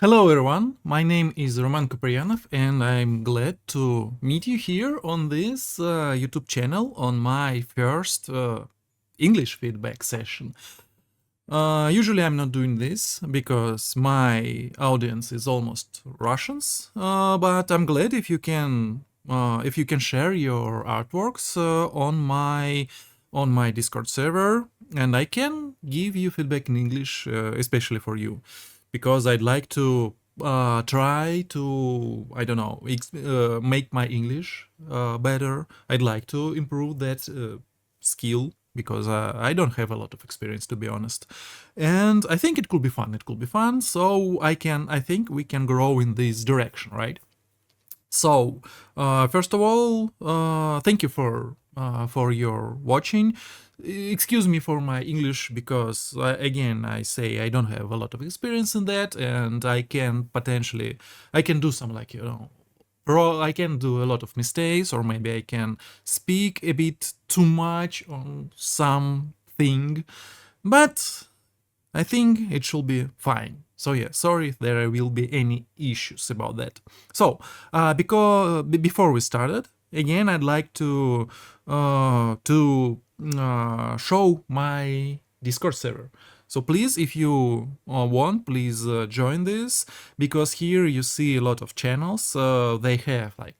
Hello everyone, my name is Kupriyanov and I'm glad to meet you here on this YouTube channel on my first English feedback session. Usually I'm not doing this because my audience is almost Russians, but I'm glad if you can share your artworks on my Discord server, and I can give you feedback in English, especially for you, because I'd like to try to, I don't know, make my English better. I'd like to improve that skill because I don't have a lot of experience, to be honest. And I think it could be fun. It could be fun. So I think we can grow in this direction, right? So, first of all, thank you for your watching. Excuse me for my English because, again, I say I don't have a lot of experience in that, and I can do some, like, I can do a lot of mistakes, or maybe I can speak a bit too much on something, but I think it should be fine. So yeah, sorry if there will be any issues about that. So, before we started, again, I'd like to show my Discord server. So please, if you want, please join this, because here you see a lot of channels. They have like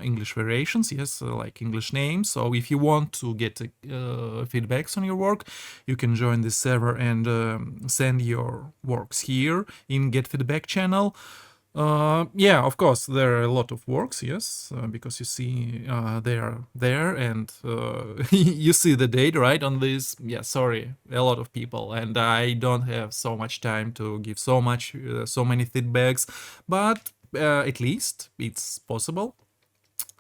English variations, yes, like English names. So if you want to get feedbacks on your work, you can join this server and send your works here in Get Feedback channel. Yeah, of course, there are a lot of works, yes, because you see they are there, and you see the date, right, on this. Yeah, sorry, a lot of people, and I don't have so much time to give so many feedbacks, but at least it's possible.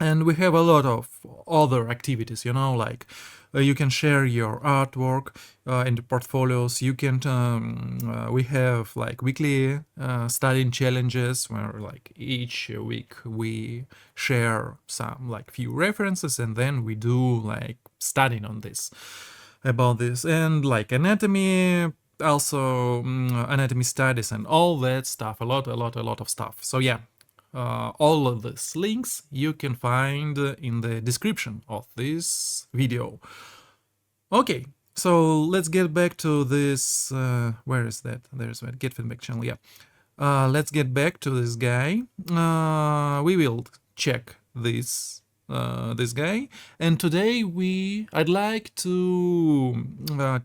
And we have a lot of other activities, like you can share your artwork in the portfolios. You can we have like weekly studying challenges where like each week we share some like few references, and then we do like studying on this, about this, and like anatomy, also anatomy studies and all that stuff, a lot of stuff. So yeah, all of these links you can find in the description of this video. Okay, so let's get back to this. Where is that? There's that Get Feedback channel. Yeah. Let's get back to this guy. We will check this guy, and today I'd like to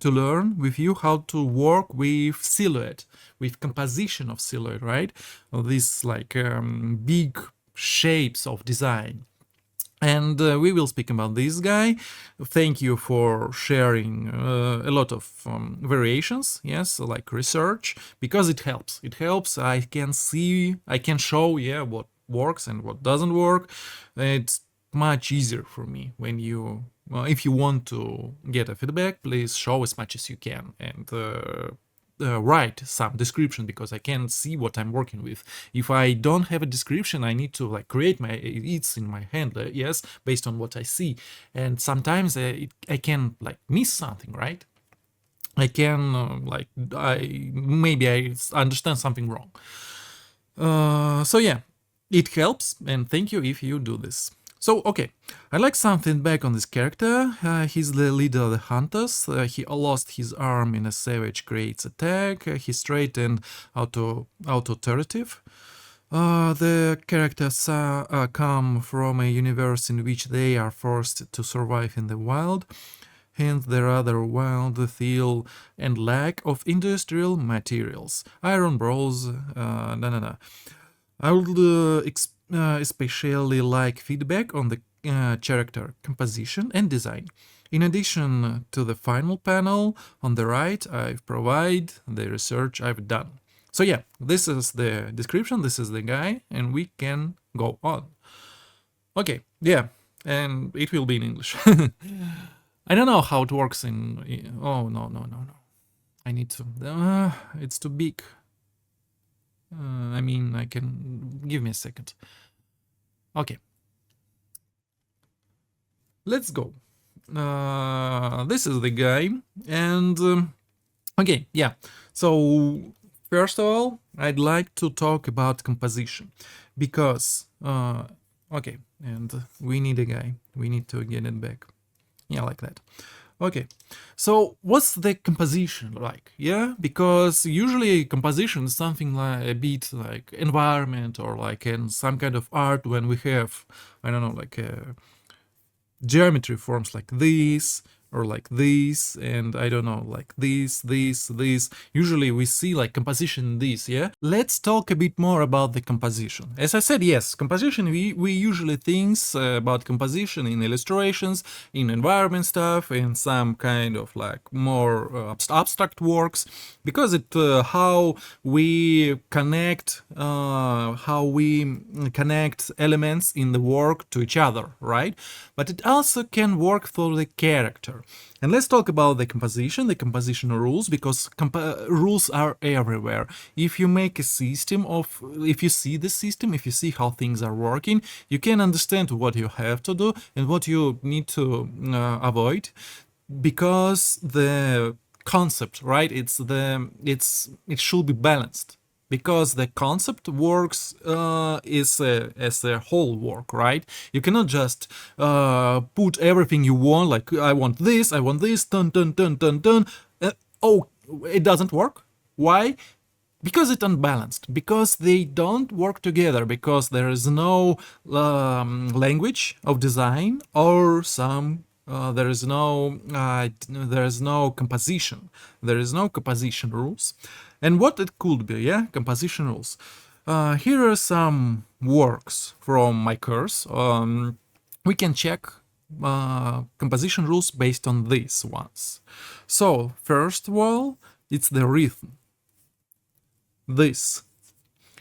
learn with you how to work with silhouette, with composition of silhouette, right? These like big shapes of design. And we will speak about this guy. Thank you for sharing a lot of variations, yes, like research, because it helps. It helps. I can show, yeah, what works and what doesn't work. It's much easier for me when if you want to get a feedback, please show as much as you can, and write some description, because I can see what I'm working with. If I don't have a description, I need to like create it's in my hand, yes, based on what I see, and sometimes I can like miss something, right? I can maybe I understand something wrong. So yeah, it helps, and thank you if you do this. So, okay, I like some feedback on this character. He's the leader of the hunters. He lost his arm in a savage Krait's attack. He's straight and authoritative. The characters come from a universe in which they are forced to survive in the wild. Hence their rather wild feel and lack of industrial materials. Iron bros, I would especially like feedback on the character composition and design. In addition to the final panel on the right, I've provided the research I've done. So yeah, this is the description, this is the guy, and we can go on. Okay, yeah, and it will be in English. I don't know how it works in... Oh, no. I need to... it's too big. I mean, I can... Give me a second. Okay. Let's go. This is the guy, and... okay, yeah. So, First of all, I'd like to talk about composition because, okay, and we need a guy. We need to get it back. Yeah, like that. Okay, so what's the composition like? Yeah, because usually composition is something like a bit like environment or like in some kind of art when we have, I don't know, like geometry forms like this or like this, and I don't know, like this. Usually we see like composition this, yeah? Let's talk a bit more about the composition. As I said, yes, composition, we usually think about composition in illustrations, in environment stuff, in some kind of like more abstract works, because it how we connect elements in the work to each other, right? But it also can work for the character. And let's talk about the composition rules, because rules are everywhere. If you make a system of, if you see the system, if you see how things are working, you can understand what you have to do and what you need to avoid, because the concept, right? It should be balanced, because the concept works as a whole work, right? You cannot just put everything you want, like I want this, dun dun dun dun dun. Oh, it doesn't work. Why? Because it's unbalanced, because they don't work together, because there is no language of design or some there is no composition. There is no composition rules. And what it could be, yeah, composition rules. Here are some works from my course. We can check composition rules based on these ones. So first of all, it's the rhythm. This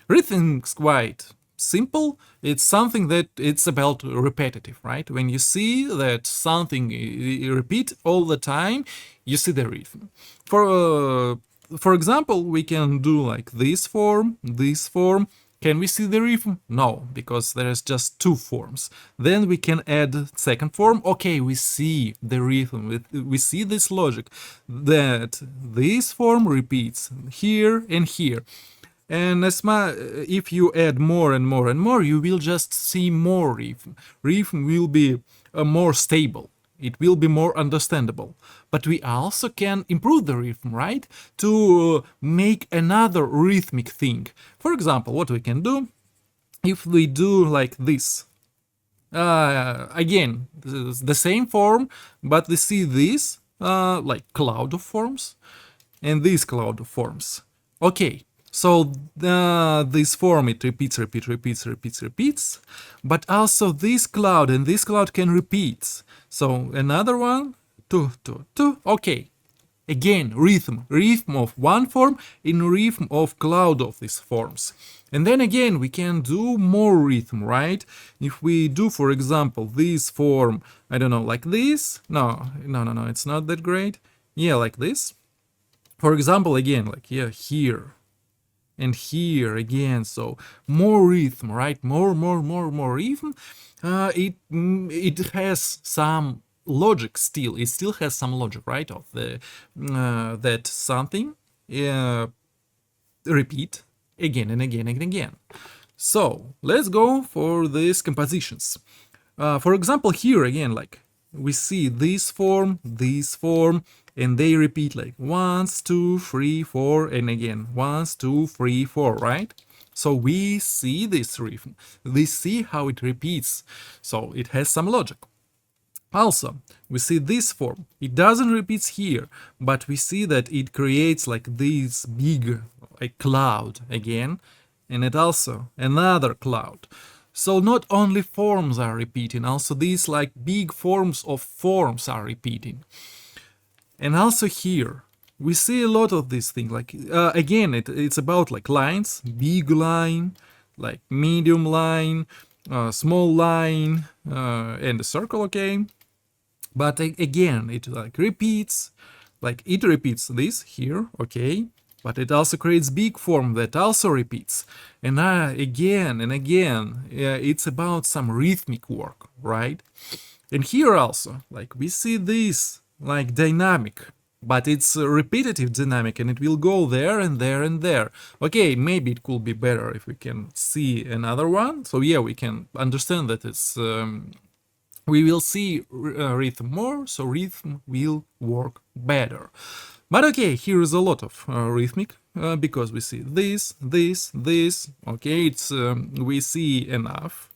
rhythm is quite simple. It's something that it's about repetitive, right? When you see that something repeat all the time, you see the rhythm. For example, we can do like this form, this form. Can we see the rhythm? No, because there's just two forms. Then we can add second form. Okay, we see the rhythm. We see this logic that this form repeats here and here. And if you add more and more and more, you will just see more rhythm. Rhythm will be more stable. It will be more understandable. But we also can improve the rhythm, right? To make another rhythmic thing. For example, what we can do, if we do like this. Again, the same form, but we see this like cloud of forms and this cloud of forms. Okay. So this form, it repeats, but also this cloud and this cloud can repeat. So another one, two, okay. Again, rhythm of one form in rhythm of cloud of these forms. And then again, we can do more rhythm, right? If we do, for example, this form, I don't know, like this. No, it's not that great. Yeah, like this. For example, again, like here. And here again, so more rhythm, right? More rhythm. It has some logic still. It still has some logic, right? Of the that something repeat again and again and again. So let's go for these compositions. For example, here again, like we see this form, and they repeat like 1, 2, 3, 4, and again 1, 2, 3, 4, right? So we see this rhythm. We see how it repeats. So it has some logic. Also, we see this form. It doesn't repeat here, but we see that it creates like this big cloud again, and it also another cloud. So not only forms are repeating, also these like big forms of forms are repeating. And also here, we see a lot of these things. Like again, it's about like lines, big line, like medium line, small line, and a circle, okay? But again, it like repeats, like it repeats this here, okay? But it also creates big form that also repeats. And again and again, it's about some rhythmic work, right? And here also, like we see this, like dynamic. but it's a repetitive dynamic and it will go there and there and there. Okay, maybe it could be better if we can see another one. So yeah, we can understand that it's we will see rhythm more, so rhythm will work better. But okay, here is a lot of rhythmic because we see this, this, this. Okay, it's we see enough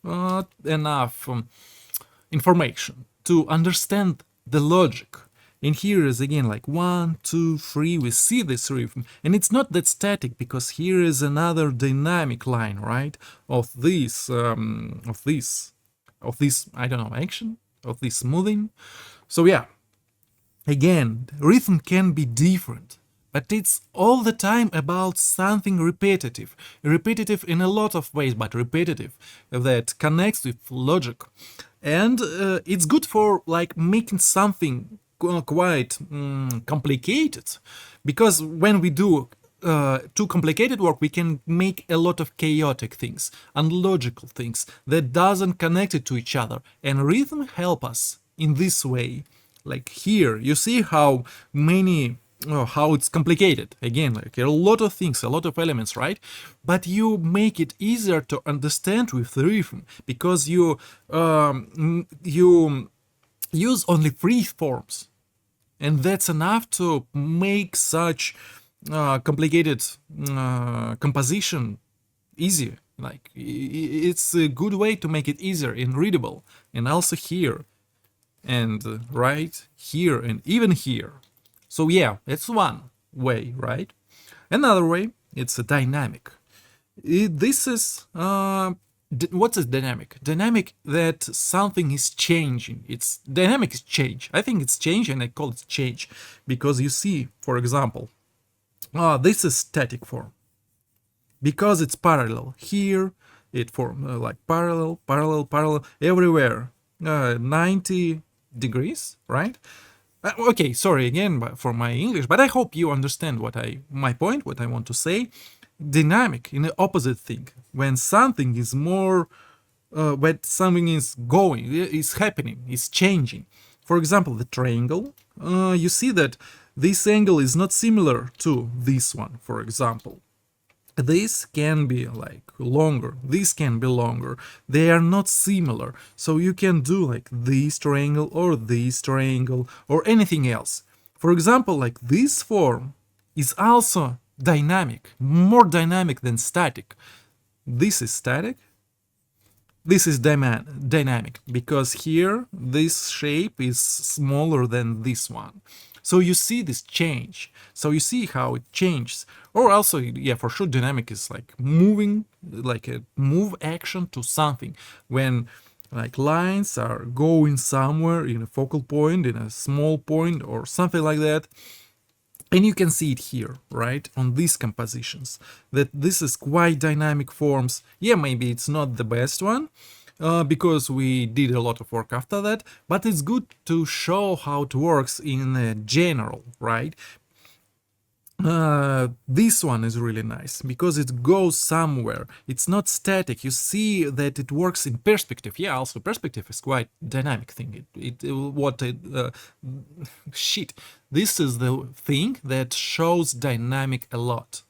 information to understand the logic. And here is again like 1, 2, 3. We see this rhythm, and it's not that static because here is another dynamic line, right? Of this, I don't know, action, of this moving. So yeah, again, rhythm can be different, but it's all the time about something repetitive. Repetitive in a lot of ways, but repetitive that connects with logic. And it's good for like making something quite complicated, because when we do too complicated work, we can make a lot of chaotic things, unlogical things that doesn't connect it to each other. And rhythm help us in this way. Like here, you see how many, how it's complicated. Again, like a lot of things, a lot of elements, right? But you make it easier to understand with the rhythm because you use only 3 forms, and that's enough to make such complicated composition easier. Like it's a good way to make it easier and readable, and also here and right here and even here. So yeah, it's one way, right? Another way, it's a dynamic. This is what's a dynamic? Dynamic that something is changing. It's dynamic is change. I think it's change, and I call it change because you see, for example, this is static form because it's parallel. Here it forms like parallel, parallel, parallel everywhere, 90 degrees, right? Okay, sorry again for my English, but I hope you understand my point, what I want to say. Dynamic in the opposite thing, when something is more, when something is going, is happening, is changing. For example, the triangle, you see that this angle is not similar to this one, for example. This can be like longer, this can be longer, they are not similar, so you can do like this triangle or anything else. For example, like this form is also dynamic, more dynamic than static. This is static, this is dynamic because here this shape is smaller than this one. So you see this change. So you see how it changes. Or also, yeah, for sure, dynamic is like moving, like a move action to something. When like lines are going somewhere in a focal point, in a small point, or something like that. And you can see it here, right, on these compositions, that this is quite dynamic forms. Yeah, maybe it's not the best one, because we did a lot of work after that, but it's good to show how it works in general, right? This one is really nice because it goes somewhere. It's not static. You see that it works in perspective. Yeah, also perspective is quite dynamic thing. Shit. This is the thing that shows dynamic a lot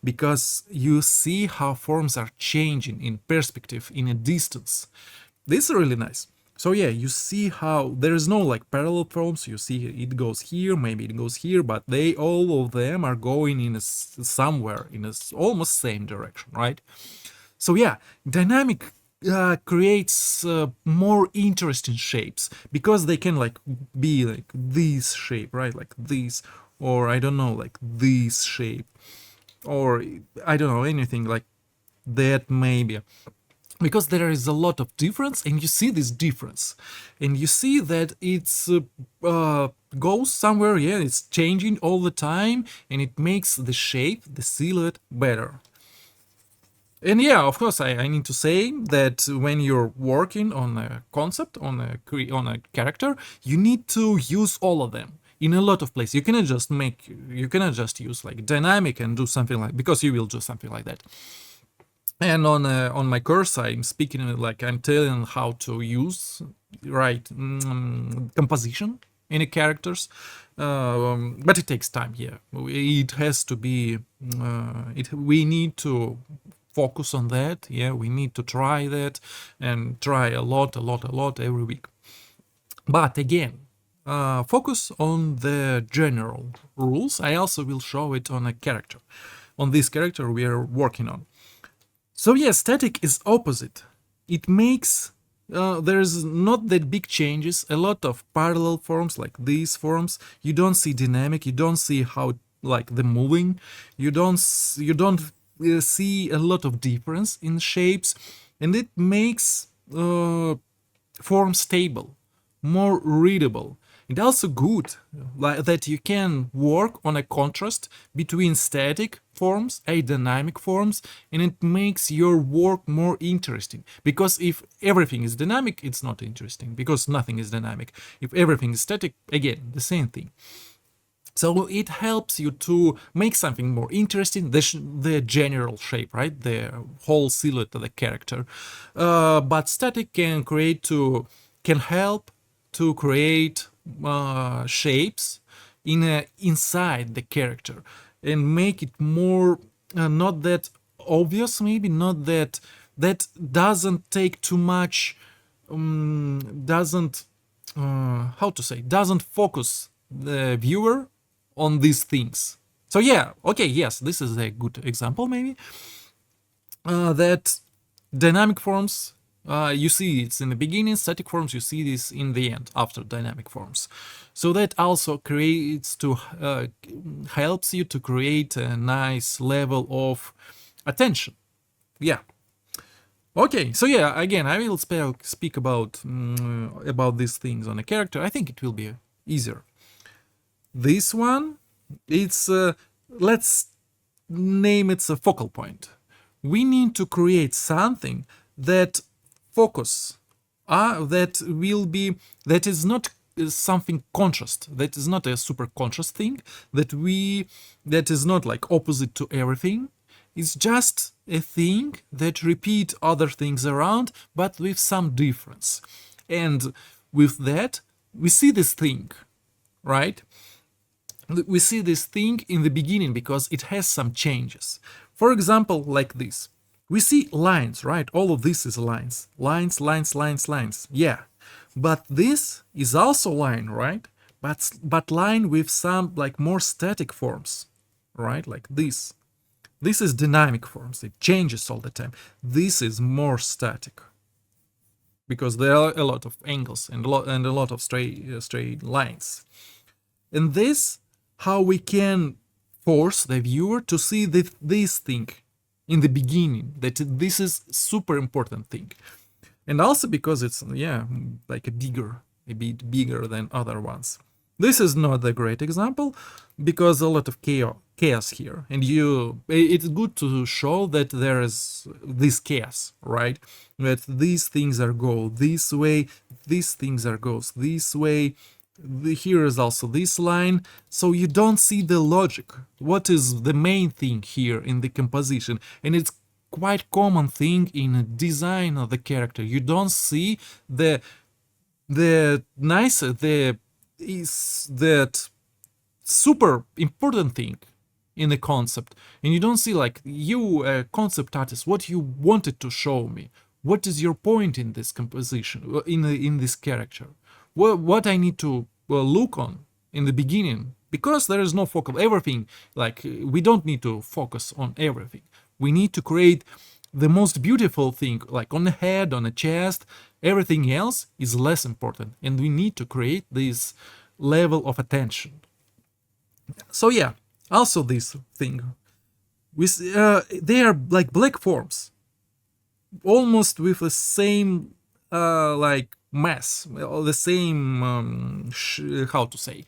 because you see how forms are changing in perspective, in a distance. This is really nice. So yeah, you see how there is no like parallel forms. You see it goes here, maybe it goes here, but they all of them are going in somewhere in a almost same direction, right? So yeah, dynamic creates more interesting shapes because they can like be like this shape, right? Like this, or I don't know, like this shape, or I don't know, anything like that maybe. Because there is a lot of difference, and you see this difference, and you see that it's goes somewhere. Yeah, it's changing all the time, and it makes the shape, the silhouette better. And yeah, of course, I need to say that when you're working on a concept, on a character, you need to use all of them in a lot of places. You cannot just use like dynamic and do something like, because you will do something like that. And on my course, I'm speaking like I'm telling how to use composition any characters, but it takes time. Yeah, it has to be. We need to focus on that. Yeah, we need to try that and try a lot every week. But again, focus on the general rules. I also will show it on a character, on this character we are working on. So yeah, static is opposite. It makes there's not that big changes. A lot of parallel forms like these forms. You don't see dynamic. You don't see how like the moving. You don't see a lot of difference in shapes, and it makes form stable, more readable. It's also good that you can work on a contrast between static forms and dynamic forms, and it makes your work more interesting. Because if everything is dynamic, it's not interesting, because nothing is dynamic. If everything is static, again, the same thing. So it helps you to make something more interesting, the general shape, right? The whole silhouette of the character. But static can help to create shapes inside the character and make it more not that obvious, maybe not that doesn't take too much, doesn't doesn't focus the viewer on these things. So yeah, okay, yes, this is a good example maybe. That dynamic forms, you see it's in the beginning, static forms, you see this in the end after dynamic forms. So that also helps you to create a nice level of attention. Yeah. Okay, so yeah, again, I will speak about these things on a character. I think it will be easier. This one, it's let's name it a focal point. We need to create something that focus, that is not something contrast, that is not a super contrast thing, that is not like opposite to everything. It's just a thing that repeat other things around, but with some difference. And with that, we see this thing, right? We see this thing in the beginning because it has some changes. For example, like this. We see lines, right? All of this is lines. Lines, lines, lines, lines. Yeah. But this is also line, right? But line with some like more static forms, right? Like this. This is dynamic forms. It changes all the time. This is more static because there are a lot of angles and a lot of straight lines. And this, how we can force the viewer to see this thing in the beginning, that this is super important thing. And also because it's, yeah, like a bit bigger than other ones. This is not a great example because a lot of chaos here, and it's good to show that there is this chaos, right? That these things are go this way, these things are goes this way. Here is also this line, so you don't see the logic. What is the main thing here in the composition? And it's quite common thing in a design of the character. You don't see that super important thing in the concept, and you don't see like you, a concept artist, what you wanted to show me. What is your point in this composition, in this character? What I need to look on in the beginning, because there is no focal everything. Like we don't need to focus on everything. We need to create the most beautiful thing, like on the head, on the chest. Everything else is less important, and we need to create this level of attention. So yeah, also this thing, they are like black forms, almost with the same like mass, the same how to say.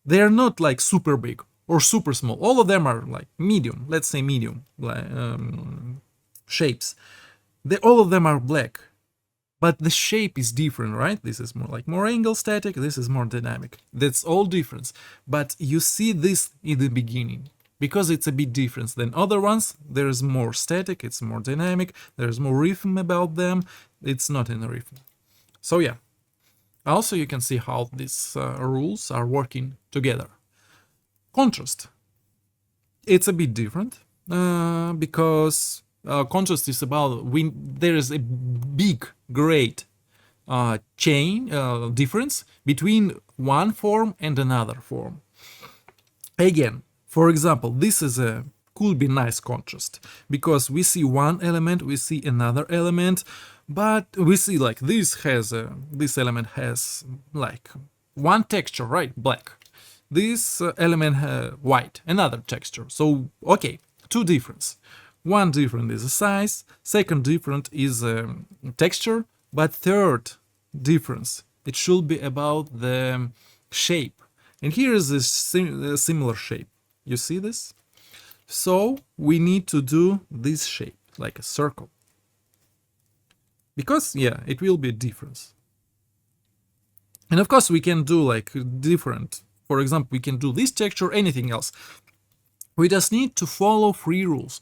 They are not like super big or super small. All of them are like medium, let's say medium shapes. All of them are black, but the shape is different, right? This is more angle static, this is more dynamic. That's all difference. But you see this in the beginning because it's a bit different than other ones. There is more static, it's more dynamic, there's more rhythm about them. It's not in the rhythm. So yeah, Also, you can see how these rules are working together. Contrast. It's a bit different because contrast is about when there is a big, great chain difference between one form and another form. Again, for example, this is a could be nice contrast because we see one element, we see another element, but we see like this element has like one texture, right? Black. This element white, another texture. So okay, two difference. One different is the size, second different is texture, but third difference, it should be about the shape. And here is a similar shape. You see this? So we need to do this shape, like a circle. Because, yeah, it will be a difference. And of course, we can do like different. For example, we can do this texture, anything else. We just need to follow three rules.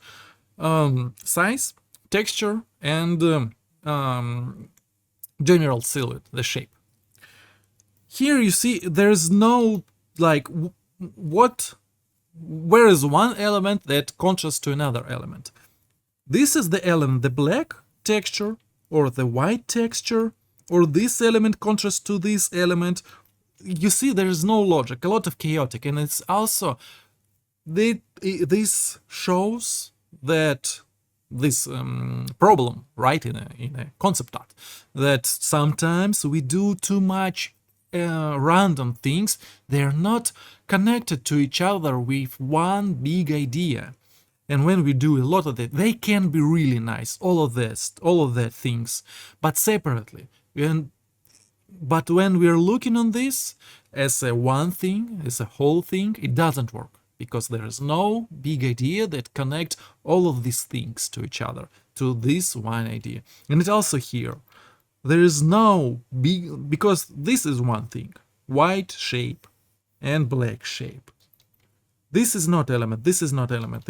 Size, texture, and general silhouette, the shape. Here you see there's no like where is one element that contrasts to another element. This is the element, the black texture or the white texture, or this element contrasts to this element. You see there is no logic, a lot of chaotic, and it's also this shows that this problem, right, in a concept art, that sometimes we do too much random things. They're not connected to each other with one big idea. And when we do a lot of it, they can be really nice, all of that things, but separately. But when we're looking on this as a one thing, as a whole thing, it doesn't work because there is no big idea that connects all of these things to each other, to this one idea. And it's also here. There is no big, because this is one thing, white shape and black shape. This is not element, this is not element.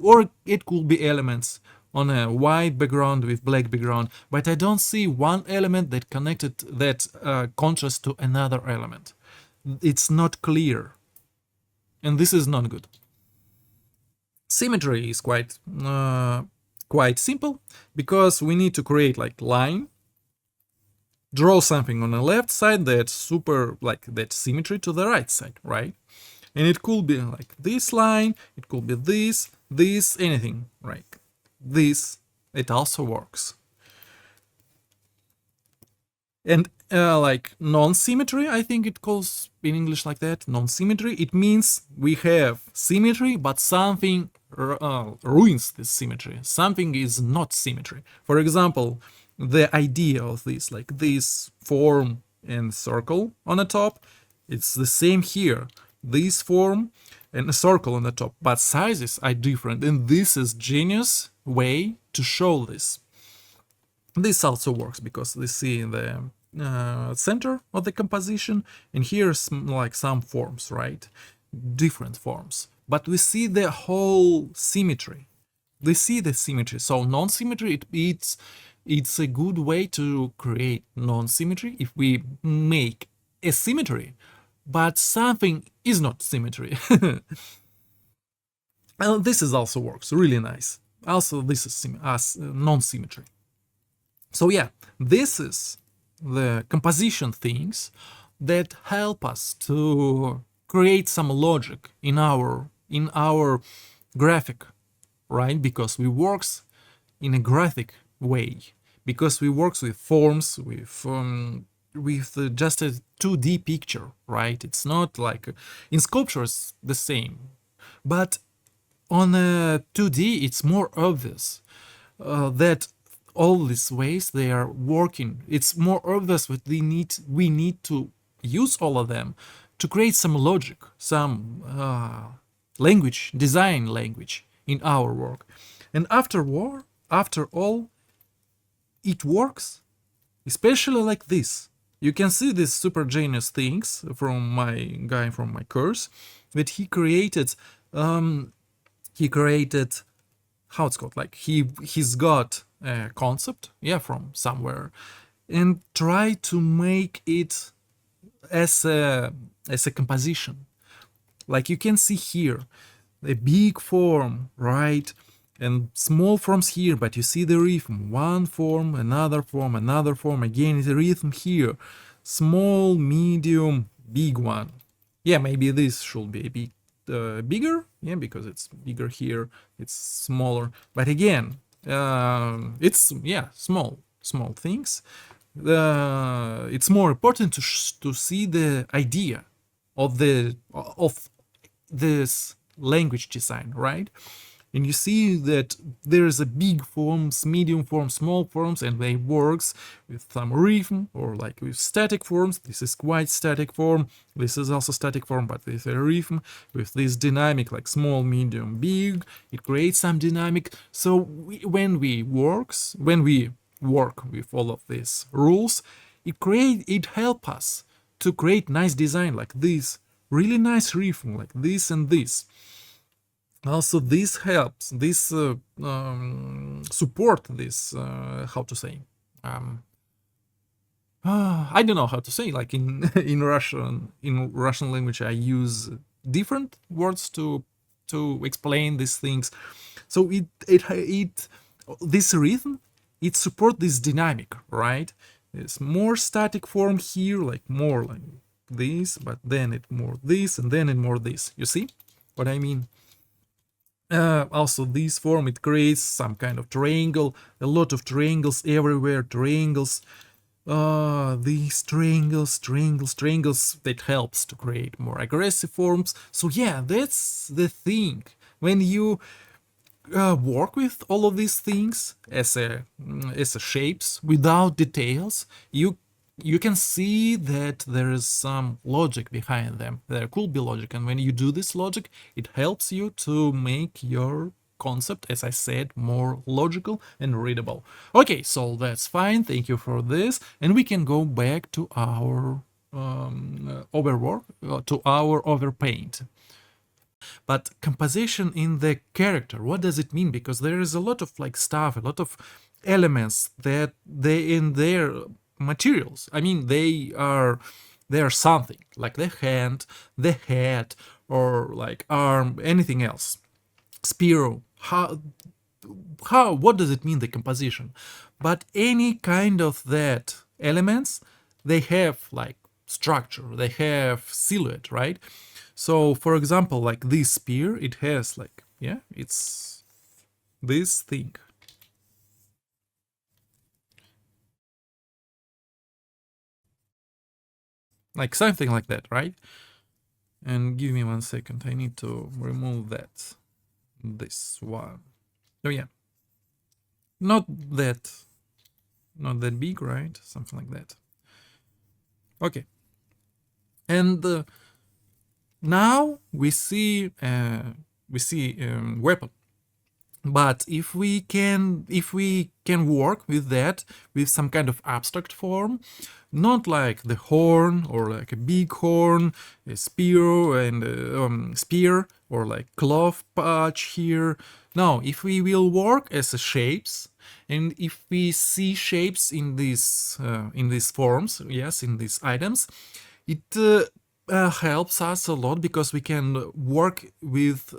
Or it could be elements on a white background with black background, but I don't see one element that connected, that contrasts to another element. It's not clear, and this is not good. Symmetry is quite simple because we need to create like line, draw something on the left side that's super like that symmetry to the right side, right? And it could be like this line, it could be this, anything, right? This, it also works. And like non-symmetry, I think it calls in English like that, non-symmetry, it means we have symmetry, but something ruins this symmetry. Something is not symmetry. For example, the idea of this, like this form and circle on the top, it's the same here. This form and a circle on the top, but sizes are different, and this is genius way to show this. This also works because we see in the center of the composition, and here's like some forms, right? Different forms, but we see the whole symmetry. We see the symmetry. So non-symmetry, it's a good way to create non-symmetry if we make a symmetry, but something is not symmetry. And this is also works really nice. Also, this is non-symmetry. So yeah, this is the composition things that help us to create some logic in our graphic, right? Because we works in a graphic way, because we works with forms, with just a 2D picture, right? It's not like in sculpture it's the same, but on a 2D it's more obvious that all these ways they are working. It's more obvious that we need to use all of them to create some logic, some language, design language in our work. And after all, it works, especially like this. You can see these super genius things from my guy from my course that he created. How it's called, like he's got a concept, yeah, from somewhere, and try to make it as a composition. Like you can see here, a big form, right? And small forms here, but you see the rhythm. One form, another form, again the rhythm here. Small, medium, big one. Yeah, maybe this should be a bit bigger, yeah, because it's bigger here, it's smaller. But again, it's, yeah, small things. It's more important to see the idea of this language design, right? And you see that there's a big forms, medium forms, small forms, and they works with some rhythm or like with static forms. This is quite static form. This is also static form, but with a rhythm, with this dynamic like small, medium, big. It creates some dynamic. So when we work with all of these rules, it helps us to create nice design like this, really nice rhythm like this and this. Also, this helps, this support this, how to say, um, I don't know how to say, like in in Russian language I use different words to explain these things. So it this rhythm, it support this dynamic, right? It's more static form here, like more like this, but then it more this, and then it more this. You see what I mean? Also, this form, it creates some kind of triangle, a lot of triangles everywhere, triangles. These triangles, that helps to create more aggressive forms. So yeah, that's the thing. When you work with all of these things as a shapes without details, you can see that there is some logic behind them. There could be logic, and when you do this logic, it helps you to make your concept, as I said, more logical and readable. Okay, so that's fine. Thank you for this, and we can go back to our overwork, to our overpaint. But composition in the character, what does it mean? Because there is a lot of like stuff, a lot of elements that they in their materials. I mean, they are something like the hand, the head, or like arm, anything else. Spear. How what does it mean, the composition? But any kind of that elements, they have like structure, they have silhouette, right? So for example, like this spear, it has like, yeah, it's this thing, like something like that, right? And give me 1 second, I need to remove this one. Oh yeah, not that not that big, right? Something like that. Okay. And now we see weapon. But if we can work with that, with some kind of abstract form, not like the horn or like a big horn, a spear and spear, or like cloth patch here. No, if we will work as a shapes, and if we see shapes in these forms, yes, in these items, it helps us a lot, because we can work with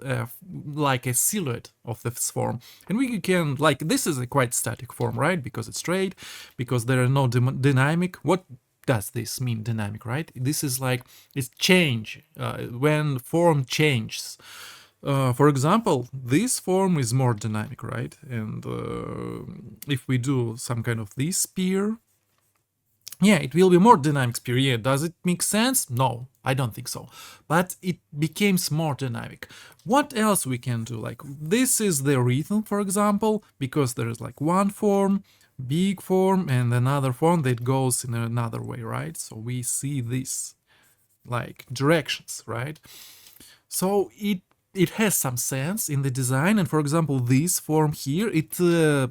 like a silhouette of this form, and we can, like, this is a quite static form, right? Because it's straight, because there are no dynamic. What does this mean, dynamic, right? This is like it's change, when form changes. For example, this form is more dynamic, right? And if we do some kind of this spear, yeah, it will be more dynamic period. Does it make sense? No, I don't think so. But it becomes more dynamic. What else we can do? Like, this is the rhythm, for example, because there is like one form, big form, and another form that goes in another way, right? So we see this like directions, right? So it has some sense in the design. And for example, this form here, it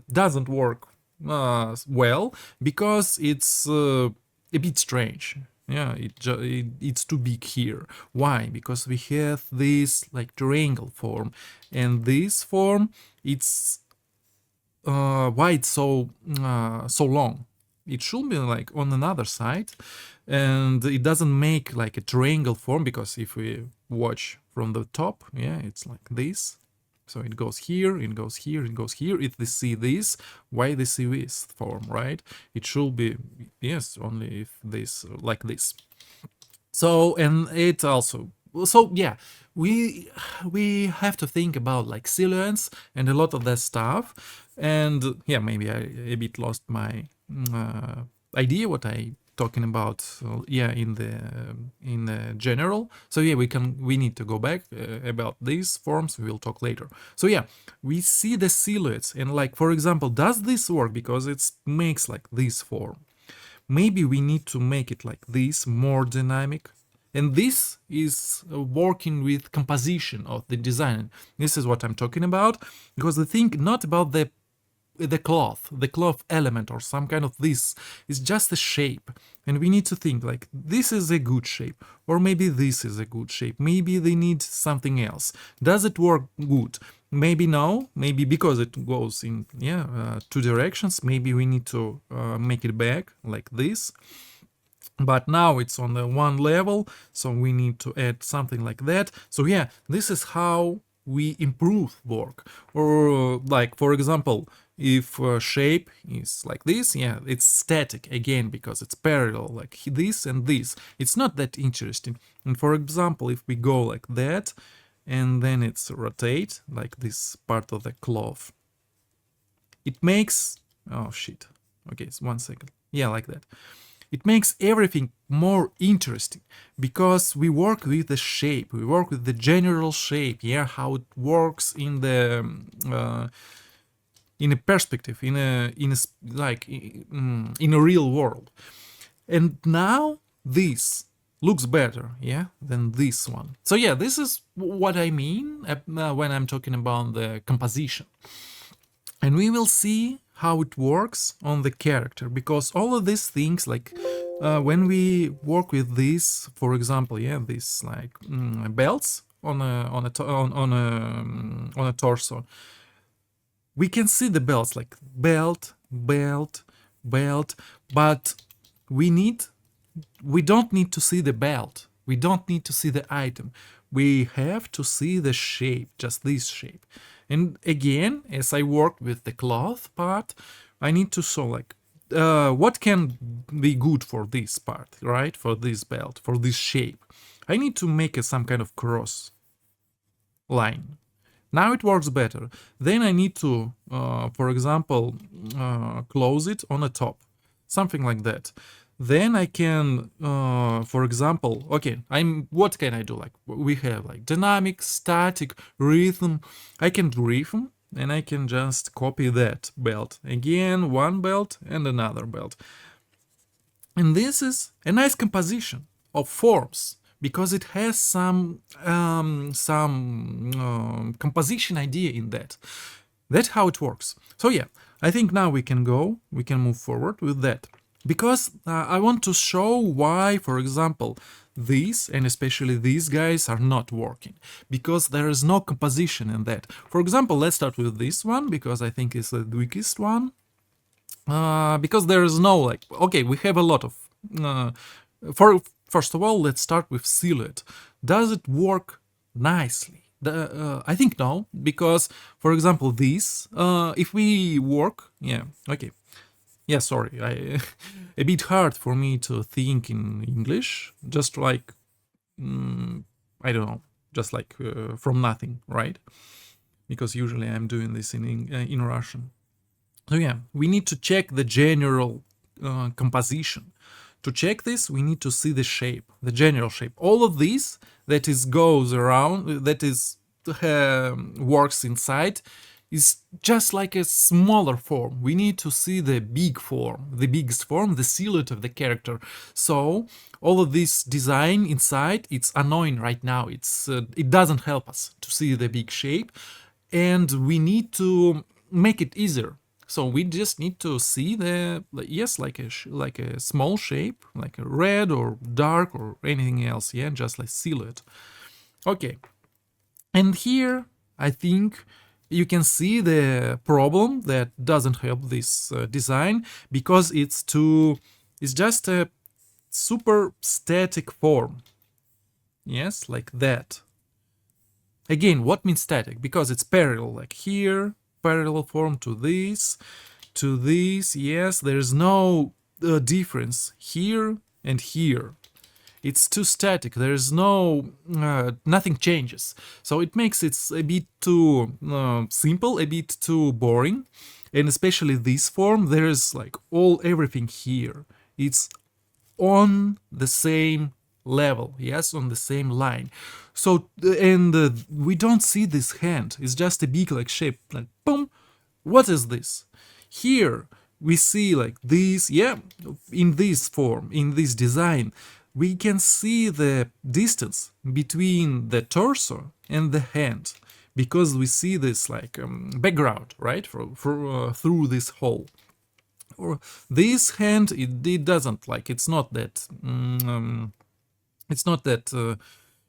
doesn't work well, because it's a bit strange. Yeah, it's too big here. Why? Because we have this like triangle form, and this form, it's why it's so long. it should be like on another side, and it doesn't make like a triangle form, because if we watch from the top, yeah, it's like this. So it goes here, it goes here, it goes here. If they see this, why they see this form, right? It should be, yes, only if this, like this. So, and it also, so yeah, we have to think about like silhouettes and a lot of that stuff. And yeah, maybe I a bit lost my idea what I talking about, yeah, in the general. So yeah, we need to go back about these forms. We will talk later. So yeah, we see the silhouettes, and like, for example, does this work? Because it makes like this form. Maybe we need to make it like this, more dynamic. And this is working with composition of the design. This is what I'm talking about, because the thing not about the cloth element or some kind of this is just a shape, and we need to think like this is a good shape, or maybe this is a good shape, maybe they need something else. Does it work good? Maybe no, maybe because it goes in two directions, maybe we need to make it back like this. But now it's on the one level, so we need to add something like that. So yeah, this is how we improve work. Or like, for example, if shape is like this, yeah, it's static again because it's parallel, like this and this. It's not that interesting. And for example, if we go like that, and then it's rotate, like this part of the cloth, it makes, oh shit, okay, it's 1 second, yeah, like that. It makes everything more interesting because we work with the shape, we work with the general shape, yeah, how it works in the in a perspective, in a like in a real world. And now this looks better, yeah, than this one. So yeah, this is what I mean when I'm talking about the composition. And we will see how it works on the character, because all of these things, like when we work with this, for example, yeah, these like belts on a torso, we can see the belts like belt, belt, belt, but we don't need to see the belt. We don't need to see the item. We have to see the shape, just this shape. And again, as I work with the cloth part, I need to show like what can be good for this part, right? For this belt, for this shape. I need to make some kind of cross line. Now it works better. Then I need to, for example, close it on the top, something like that. Then I can, for example, okay, what can I do? Like we have like dynamic, static, rhythm. I can do rhythm, and I can just copy that belt. Again, one belt and another belt. And this is a nice composition of forms, because it has some composition idea in that. That's how it works. So yeah, I think now we can move forward with that. Because I want to show why, for example, these, and especially these guys, are not working. Because there is no composition in that. For example, let's start with this one, because I think it's the weakest one. Because there is no, like, okay, we have a lot of... First of all, let's start with silhouette. Does it work nicely? I think no, because, for example, this, if we work... Yeah, okay. Yeah, sorry, a bit hard for me to think in English, just like, I don't know, just like from nothing, right? Because usually I'm doing this in Russian. So yeah, we need to check the general composition. To check this, we need to see the shape, the general shape. All of this that goes around, that is works inside, is just like a smaller form. We need to see the big form, the biggest form, the silhouette of the character. So all of this design inside, it's annoying right now. It doesn't help us to see the big shape, and we need to make it easier. So we just need to see like a small shape, like a red or dark or anything else, yeah, just like silhouette. Okay, and here I think you can see the problem that doesn't help this design, because it's just a super static form. Yes, like that. Again, what means static? Because it's parallel, like here, parallel form to this, yes, there's no difference here and here. It's too static, there's no, nothing changes. So it makes it a bit too simple, a bit too boring. And especially this form, there's like everything here. It's on the same level, yes, on the same line. So, and we don't see this hand, it's just a big like shape, like boom. What is this? Here we see like this, yeah, in this form, in this design, we can see the distance between the torso and the hand, because we see this like background, right, through this hole. Or this hand, it doesn't, like, it's not that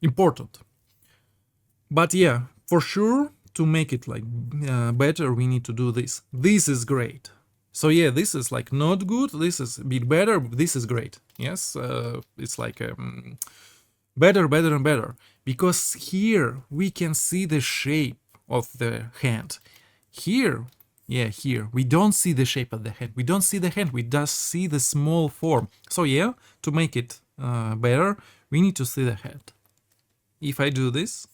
important. But yeah, for sure, to make it like better, we need to do this. This is great. So yeah, this is like not good, this is a bit better, this is great. Yes, it's like better and better, because here we can see the shape of the hand. Here, yeah, here we don't see the shape of the hand, we don't see the hand, we just see the small form. So yeah, to make it better, we need to see the head. If I do this,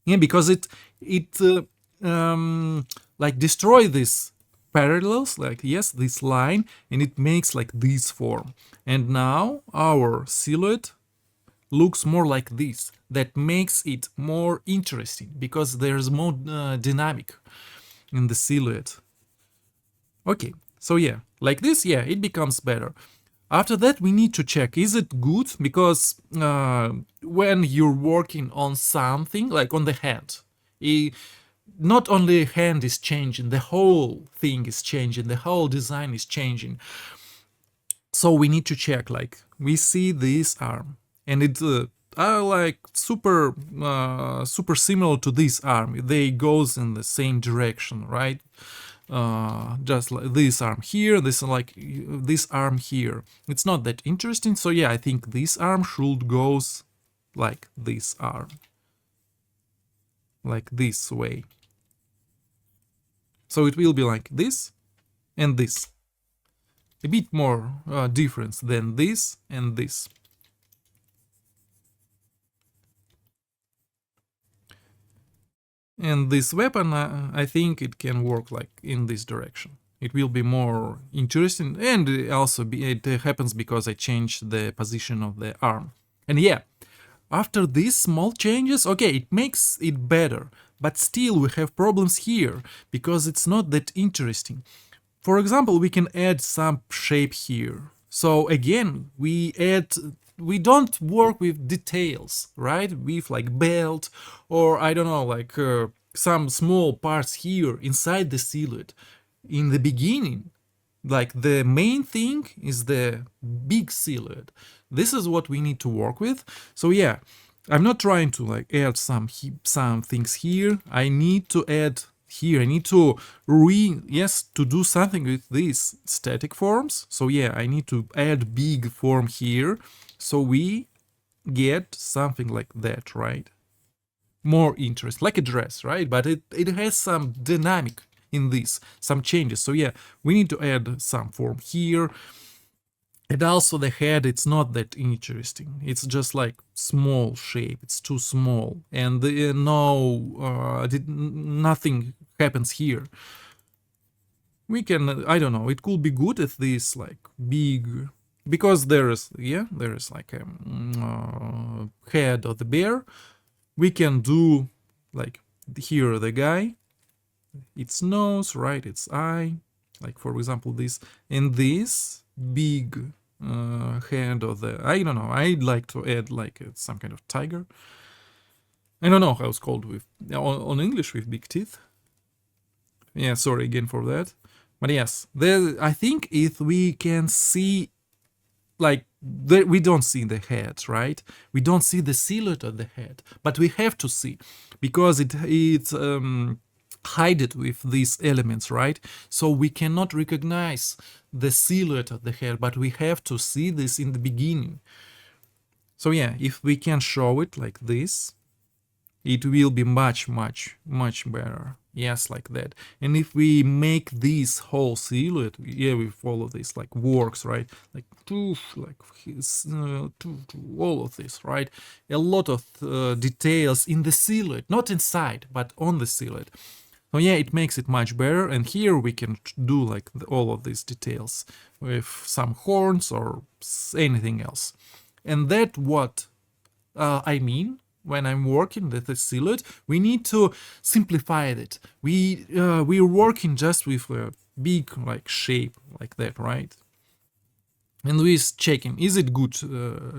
yeah, because it like destroy this parallels, like, yes, this line, and it makes like this form. And now our silhouette looks more like this. That makes it more interesting, because there's more dynamic in the silhouette. Okay, so yeah, like this, yeah, it becomes better. After that, we need to check, is it good? Because when you're working on something, like on the hand, not only hand is changing, the whole thing is changing, the whole design is changing. So we need to check, like, we see this arm, and it's like super similar to this arm. They goes in the same direction, right? Just like this arm here, this arm here. It's not that interesting. So yeah, I think this arm should goes like this arm, like this way. So it will be like this and this. A bit more difference than this and this. And this weapon, I think it can work like in this direction. It will be more interesting, and also it happens because I changed the position of the arm. And yeah, after these small changes, okay, it makes it better, but still we have problems here, because it's not that interesting. For example, we can add some shape here. So again, we don't work with details, right? With like belt, or I don't know, like some small parts here inside the silhouette. In the beginning, like the main thing is the big silhouette. This is what we need to work with. So yeah, I'm not trying to like add some things here. I need to add here, I need to to do something with these static forms. So yeah, I need to add big form here, so we get something like that, right? More interest, like a dress, right? But it has some dynamic in this, some changes. So yeah, we need to add some form here. And also the head, it's not that interesting. It's just like small shape. It's too small, and nothing happens here. We can, I don't know. It could be good if this like big, because there is like a head of the bear. We can do like here the guy, its nose, right? Its eye, like for example this, and this big hand of the, I don't know, I'd like to add like some kind of tiger. I don't know how it's called with on English, with big teeth. Yeah, sorry again for that. But yes, I think if we can see, like, we don't see the head, right? We don't see the silhouette of the head, but we have to see, because it's hide it with these elements, right? So we cannot recognize the silhouette of the head, but we have to see this in the beginning. So yeah, if we can show it like this, it will be much better. Yes, like that. And if we make this whole silhouette, yeah, we follow this like works, right? Like his, all of this, right? A lot of details in the silhouette, not inside, but on the silhouette. So yeah, it makes it much better. And here we can do like all of these details with some horns or anything else. And that what I mean when I'm working with the silhouette, we need to simplify it. We're working just with a big like shape like that, right? And we're checking, is it good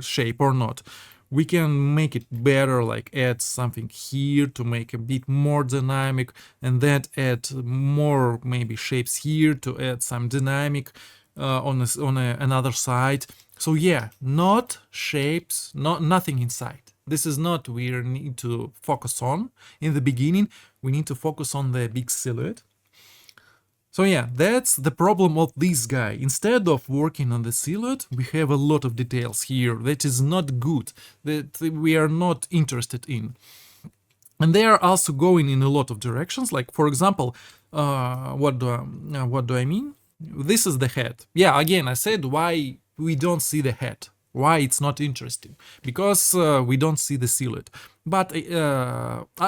shape or not? We can make it better, like add something here to make a bit more dynamic, and then add more maybe shapes here to add some dynamic on another side. So yeah, not shapes, nothing inside. This is not we need to focus on in the beginning. We need to focus on the big silhouette. So yeah, that's the problem of this guy. Instead of working on the silhouette, we have a lot of details here that is not good, that we are not interested in. And they are also going in a lot of directions. Like, for example, what do I mean? This is the head. Yeah, again, I said why we don't see the head. Why it's not interesting? Because we don't see the silhouette. But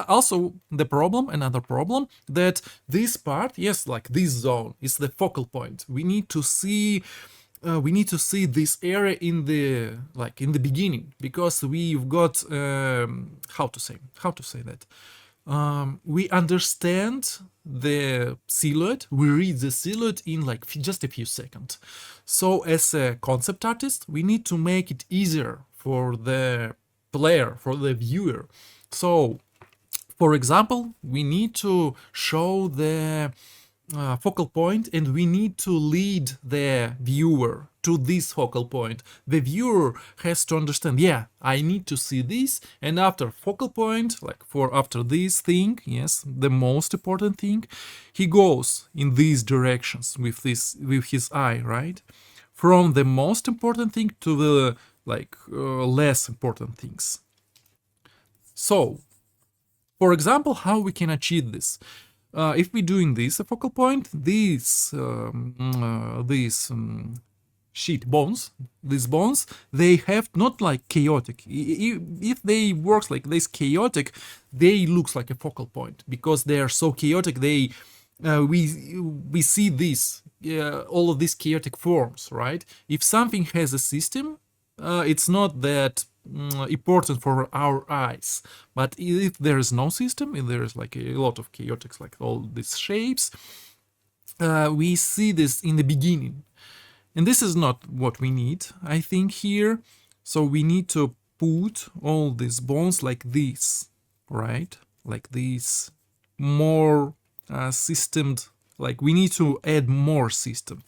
also the problem, another problem, that this part, yes, like this zone is the focal point. We need to see this area in the beginning, because we've got how to say that. We understand the silhouette, we read the silhouette in like just a few seconds. So as a concept artist, we need to make it easier for the player, for the viewer. So, for example, we need to show the focal point, and we need to lead the viewer to this focal point. The viewer has to understand, yeah, I need to see this, and after focal point, like after this thing, yes, the most important thing, he goes in these directions with his eye, right? From the most important thing to the less important things. So, for example, how we can achieve this? If we're doing this a focal point, these these bones, they have not like chaotic. If they works like this chaotic, they looks like a focal point, because they are so chaotic. They we see this all of these chaotic forms, right? If something has a system, it's not that important for our eyes. But if there is no system, if there is like a lot of chaotics, like all these shapes, we see this in the beginning. And this is not what we need, I think, here. So we need to put all these bones like this, right? Like this, more systemed, like we need to add more system.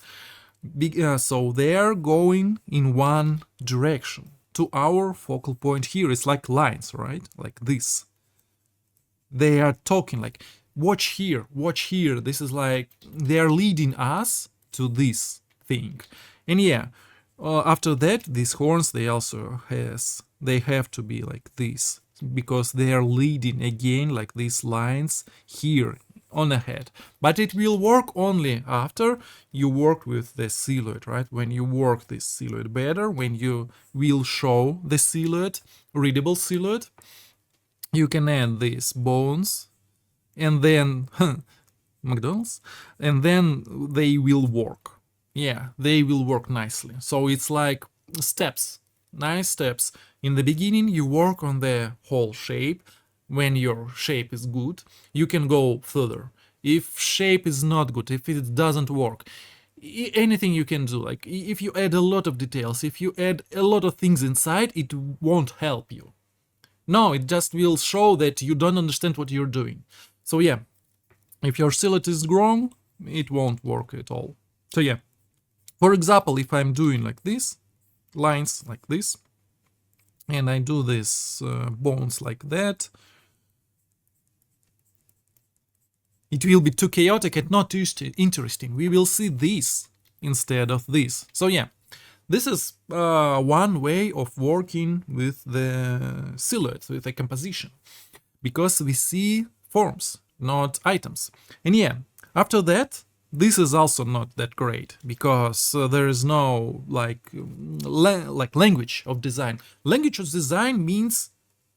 So they are going in one direction to our focal point here. It's like lines, right? Like this. They are talking like, watch here, watch here. This is like they are leading us to this thing. And yeah, after that, these horns, they have to be like this, because they are leading again like these lines here on the head. But it will work only after you work with the silhouette, right? When you work this silhouette better, when you will show the silhouette, readable silhouette, you can add these bones, and then McDonald's, and then they will work. Yeah, they will work nicely. So it's like steps, nice steps. In the beginning, you work on the whole shape. When your shape is good, you can go further. If shape is not good, if it doesn't work, anything you can do, like if you add a lot of details, if you add a lot of things inside, it won't help you. No, it just will show that you don't understand what you're doing. So yeah, if your silhouette is wrong, it won't work at all. So yeah, for example, if I'm doing like this, lines like this, and I do this bones like that, it will be too chaotic and not too interesting. We will see this instead of this. So yeah, this is one way of working with the silhouette, with the composition, because we see forms, not items. And yeah, after that, this is also not that great, because there is no like language of design. Language of design means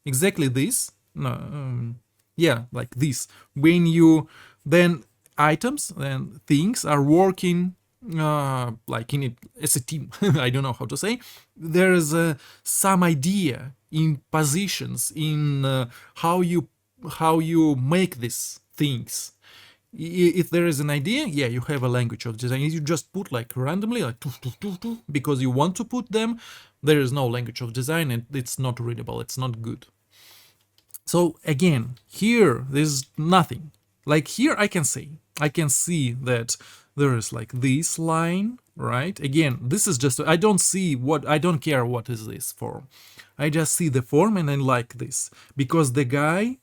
exactly this. No, yeah, like this. When you then items and things are working like in it as a team. I don't know how to say. There is some idea in positions, in how you make these things. If there is an idea, yeah, you have a language of design. If you just put like randomly, like because you want to put them, there is no language of design and it's not readable. It's not good. So again, here there's nothing. Like here I can see that there is like this line, right? Again, this is just, I don't care what is this form. I just see the form and I like this. Because the guy,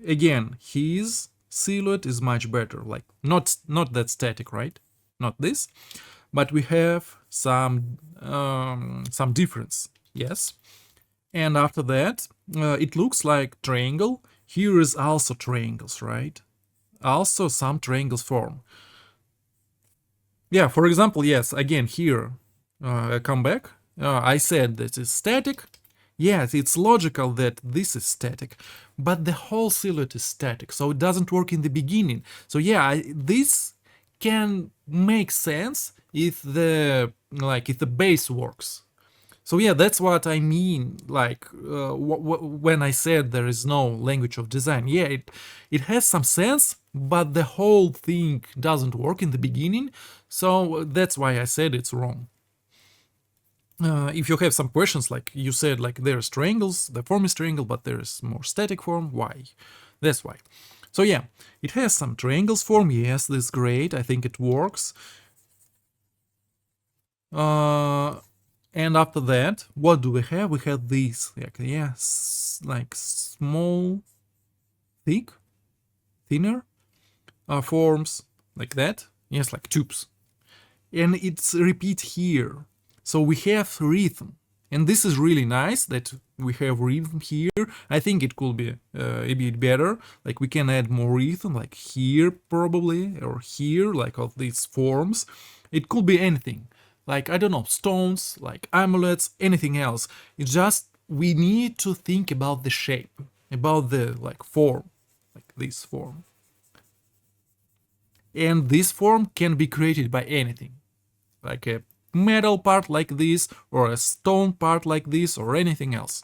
again, his silhouette is much better. Like not that static, right? Not this. But we have some difference, yes. And after that, it looks like triangle. Here is also triangles, right? Also some triangles form. Yeah, for example, yes, again, here, come back. I said that it's static. Yes, it's logical that this is static, but the whole silhouette is static, so it doesn't work in the beginning. So yeah, this can make sense if the base works. So yeah, that's what I mean, like when I said there is no language of design. Yeah, it has some sense, but the whole thing doesn't work in the beginning, so that's why I said it's wrong. If you have some questions, like you said, like there's triangles, the form is triangle, but there is more static form, why? That's why. So yeah, it has some triangles form, yes, this is great, I think it works. And after that, what do we have? We have these, like small, thick, thinner forms, like that. Yes, like tubes. And it's repeat here. So we have rhythm. And this is really nice that we have rhythm here. I think it could be a bit better. Like we can add more rhythm, like here probably, or here, like of these forms. It could be anything. Like, I don't know, stones, like amulets, anything else. It's just we need to think about the shape, about the like form, like this form. And this form can be created by anything, like a metal part like this, or a stone part like this, or anything else.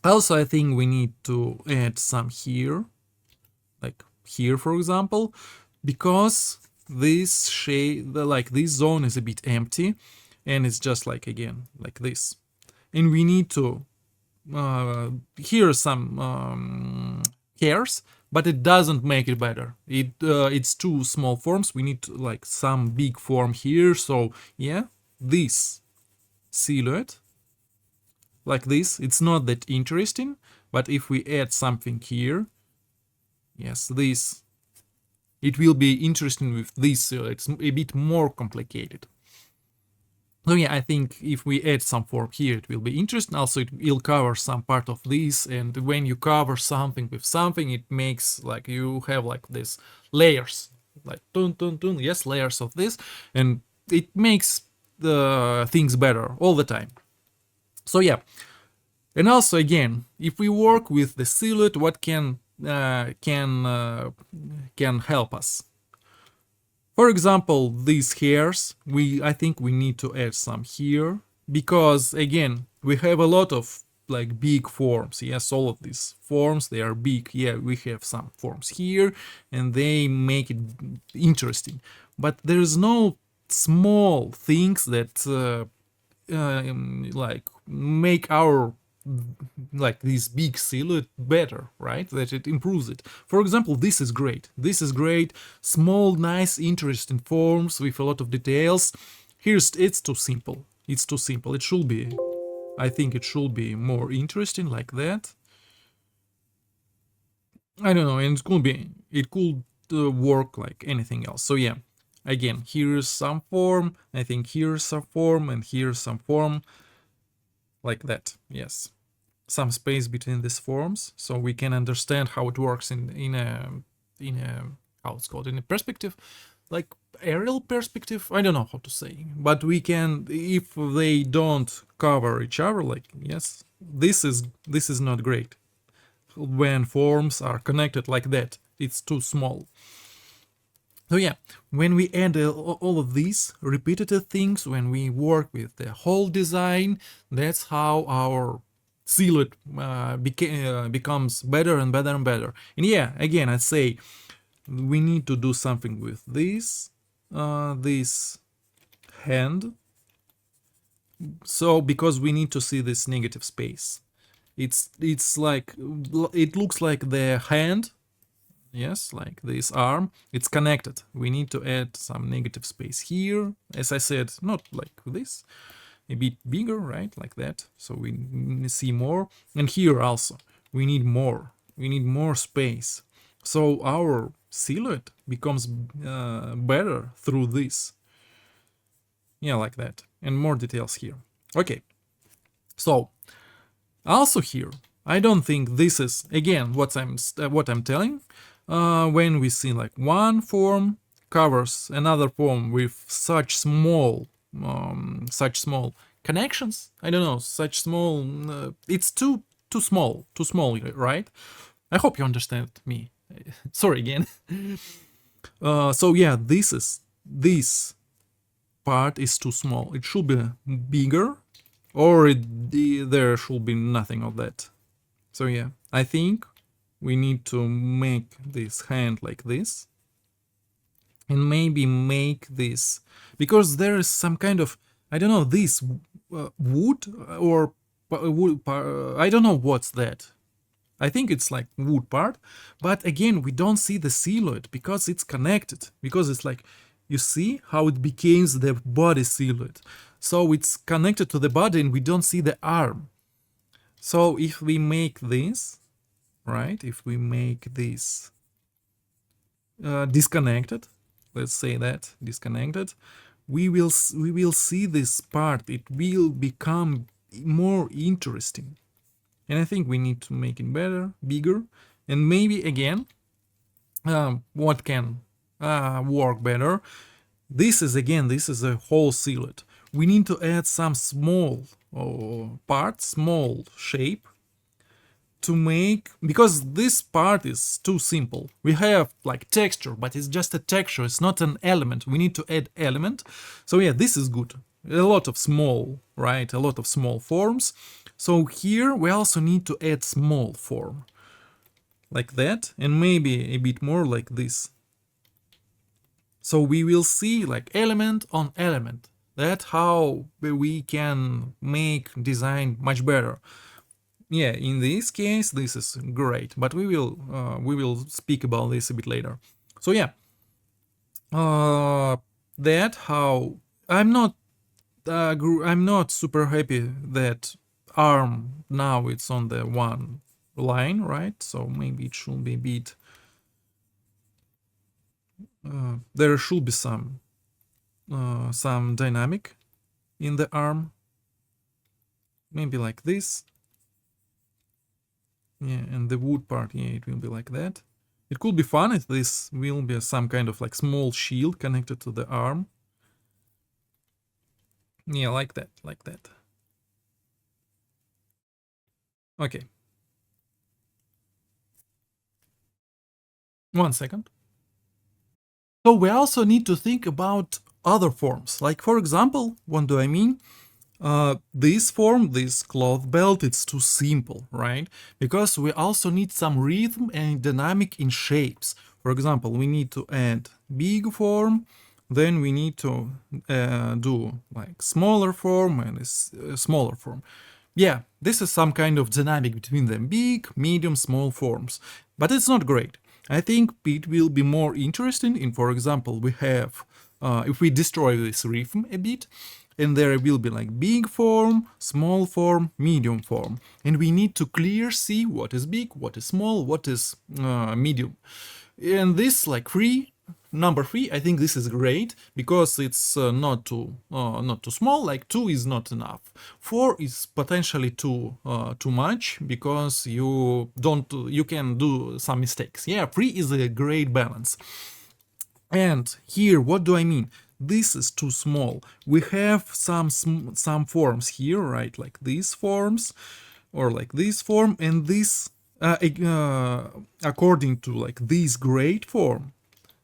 Also, I think we need to add some here, like here, for example, because this shape, like this zone is a bit empty, and it's just like, again, like this. And we need to here some hairs, but it doesn't make it better. It's two small forms. We need to, like some big form here. So yeah, this silhouette like this, it's not that interesting, but if we add something here, yes, this, it will be interesting with this silhouette. It's a bit more complicated. So yeah, I think if we add some form here, it will be interesting. Also, it will cover some part of this, and when you cover something with something, it makes like you have like this layers, like tun tun tun, yes, layers of this, and it makes the things better all the time. So yeah, and also again, if we work with the silhouette, what can help us? For example, these hairs, I think we need to add some here, because again, we have a lot of like big forms. Yes, all of these forms, they are big. Yeah, we have some forms here, and they make it interesting. But there's no small things that like make our like this big silhouette better, right? That it improves it. For example, this is great. This is great. Small, nice, interesting forms with a lot of details. It's too simple. It's too simple. It should be, I think it should be more interesting like that. I don't know, and it could work like anything else. So yeah, again, here's some form. I think here's some form, and here's some form, like that. Yes, some space between these forms, so we can understand how it works in a how it's called, in a perspective, like aerial perspective. I don't know how to say, but we can, if they don't cover each other, like, yes, this is not great when forms are connected like that. It's too small. So yeah, when we add all of these repetitive things, when we work with the whole design, that's how our silhouette becomes better and better and better. And yeah, again, I say we need to do something with this hand. So because we need to see this negative space, it's like, it looks like the hand. Yes, like this arm, it's connected. We need to add some negative space here. As I said, not like this, a bit bigger, right? Like that. So we see more. And here also, we need more. We need more space. So our silhouette becomes better through this. Yeah, like that. And more details here. Okay. So also here, I don't think this is, again, what I'm telling. When we see like one form covers another form with such small connections. I don't know, such small. It's too small, right? I hope you understand me. Sorry again. So yeah, this part is too small. It should be bigger, or there should be nothing of that. So yeah, I think we need to make this hand like this, and maybe make this, because there is some kind of, I don't know, this wood or wood, I don't know what's that. I think it's like wood part, but again, we don't see the silhouette because it's connected, because it's like, you see how it becomes the body silhouette. So it's connected to the body and we don't see the arm. So if we make this, right, if we make this disconnected, let's say that, disconnected, we will see this part. It will become more interesting. And I think we need to make it better, bigger, and maybe again, what can work better. This is a whole silhouette. We need to add some small part, small shape, to make, because this part is too simple. We have like texture, but it's just a texture, it's not an element. We need to add element. So yeah, this is good. A lot of small, right? A lot of small forms. So here we also need to add small form, like that, and maybe a bit more like this. So we will see like element on element. That's how we can make design much better. Yeah, in this case, this is great, but we will speak about this a bit later. So yeah, that how I'm not super happy that arm now it's on the one line, right? So maybe it should be a bit. There should be some dynamic in the arm, maybe like this. Yeah, and the wood part, yeah, it will be like that. It could be fun if this will be some kind of like small shield connected to the arm. Yeah, like that, like that. Okay. 1 second. So we also need to think about other forms. Like, for example, what do I mean? This form, this cloth belt, it's too simple, right? Because we also need some rhythm and dynamic in shapes. For example, we need to add big form, then we need to do like smaller form and a smaller form. Yeah, this is some kind of dynamic between them, big, medium, small forms. But it's not great. I think it will be more interesting in, for example, we have if we destroy this rhythm a bit, and there will be like big form, small form, medium form, and we need to clear see what is big, what is small, what is medium. And this like number 3, I think this is great because it's not too small. Like 2 is not enough. 4 is potentially too much because you can do some mistakes. Yeah, 3 is a great balance. And here, what do I mean? This is too small. We have some forms here, right? Like these forms, or like this form, and this, according to like this great form,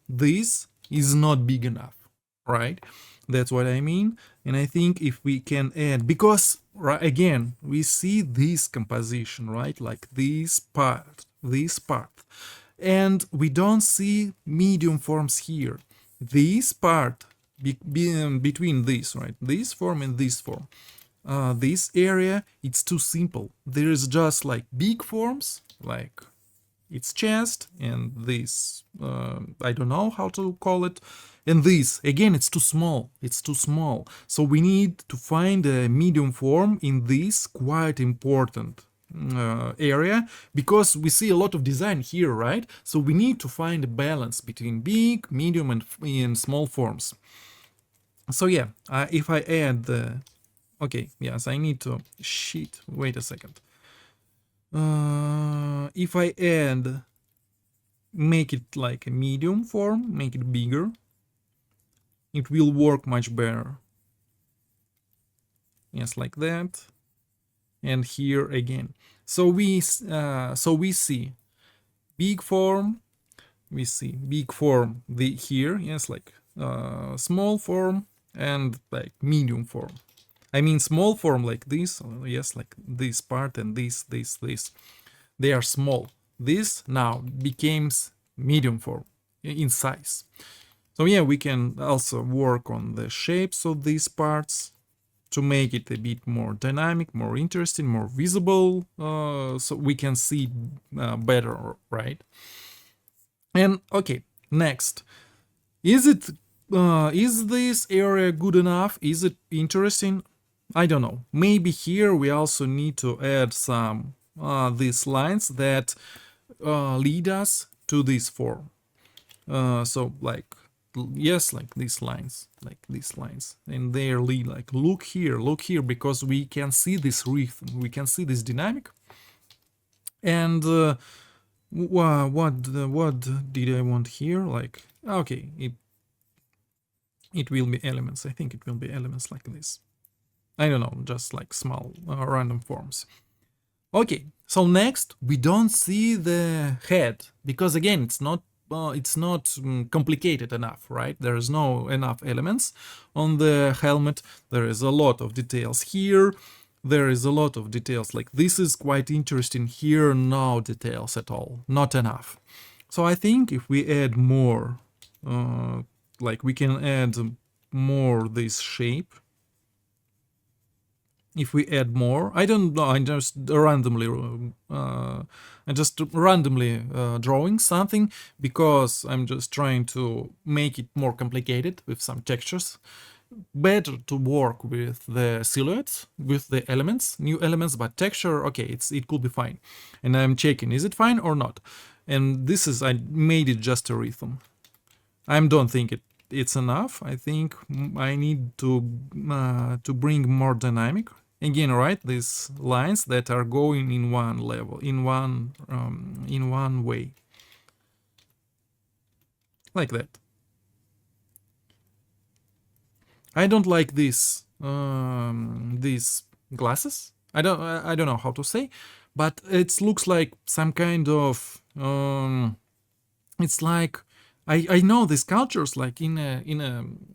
this is not big enough, right? That's what I mean. And I think if we can add, because right, again, we see this composition, right? Like this part, and we don't see medium forms here. This part between this, right? This form and this form. This area, it's too simple. There is just like big forms, like its chest, and this, I don't know how to call it. And this, again, it's too small. It's too small. So we need to find a medium form in this quite important area, because we see a lot of design here, right? So we need to find a balance between big, medium, and small forms. So yeah, if I add the, okay, yes, I need to wait a second. If I add, make it like a medium form, make it bigger, it will work much better. Yes, like that. And here again. So we see big form, we see big form here, yes, like small form, and like medium form. I mean small form like this, yes, like this part, and this. They are small. This now becomes medium form in size. So yeah, we can also work on the shapes of these parts to make it a bit more dynamic, more interesting, more visible, so we can see better, right? And okay, next, is this area good enough? Is it interesting? I don't know. Maybe here we also need to add some these lines that lead us to this form. So like, yes, like these lines, and they lead like, look here, because we can see this rhythm, we can see this dynamic. And what did I want here? Like, okay, it will be elements. I think it will be elements like this. I don't know, just like small random forms. Okay, so next we don't see the head, because again, it's not complicated enough, right? There is no enough elements on the helmet. There is a lot of details here. There is a lot of details, like this is quite interesting. Here, no details at all, not enough. So I think if we add more, like we can add more this shape. If we add more, I don't know, I'm just randomly drawing something, because I'm just trying to make it more complicated with some textures. Better to work with the silhouettes, with the elements, new elements, but texture, okay, it could be fine. And I'm checking, is it fine or not? And this is, I made it just a rhythm. I don't think it's enough. I think I need to bring more dynamic. Again, right, these lines that are going in one level, in one way, like that. I don't like these glasses. I don't know how to say, but it looks like some kind of it's like, I know these cultures, like in a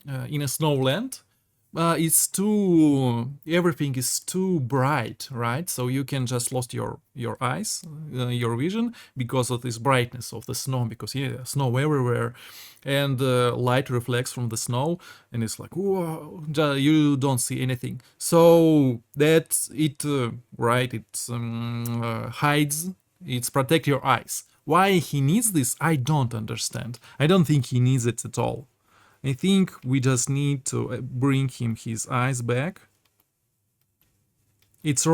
snowland. It's too, everything is too bright, right? So you can just lost your eyes, your vision, because of this brightness of the snow, because yeah, snow everywhere, and light reflects from the snow, and it's like, whoa, you don't see anything. So that's it, right? It hides, it's protect your eyes. Why he needs this, I don't understand. I don't think he needs it at all. I think we just need to bring him his eyes back. It's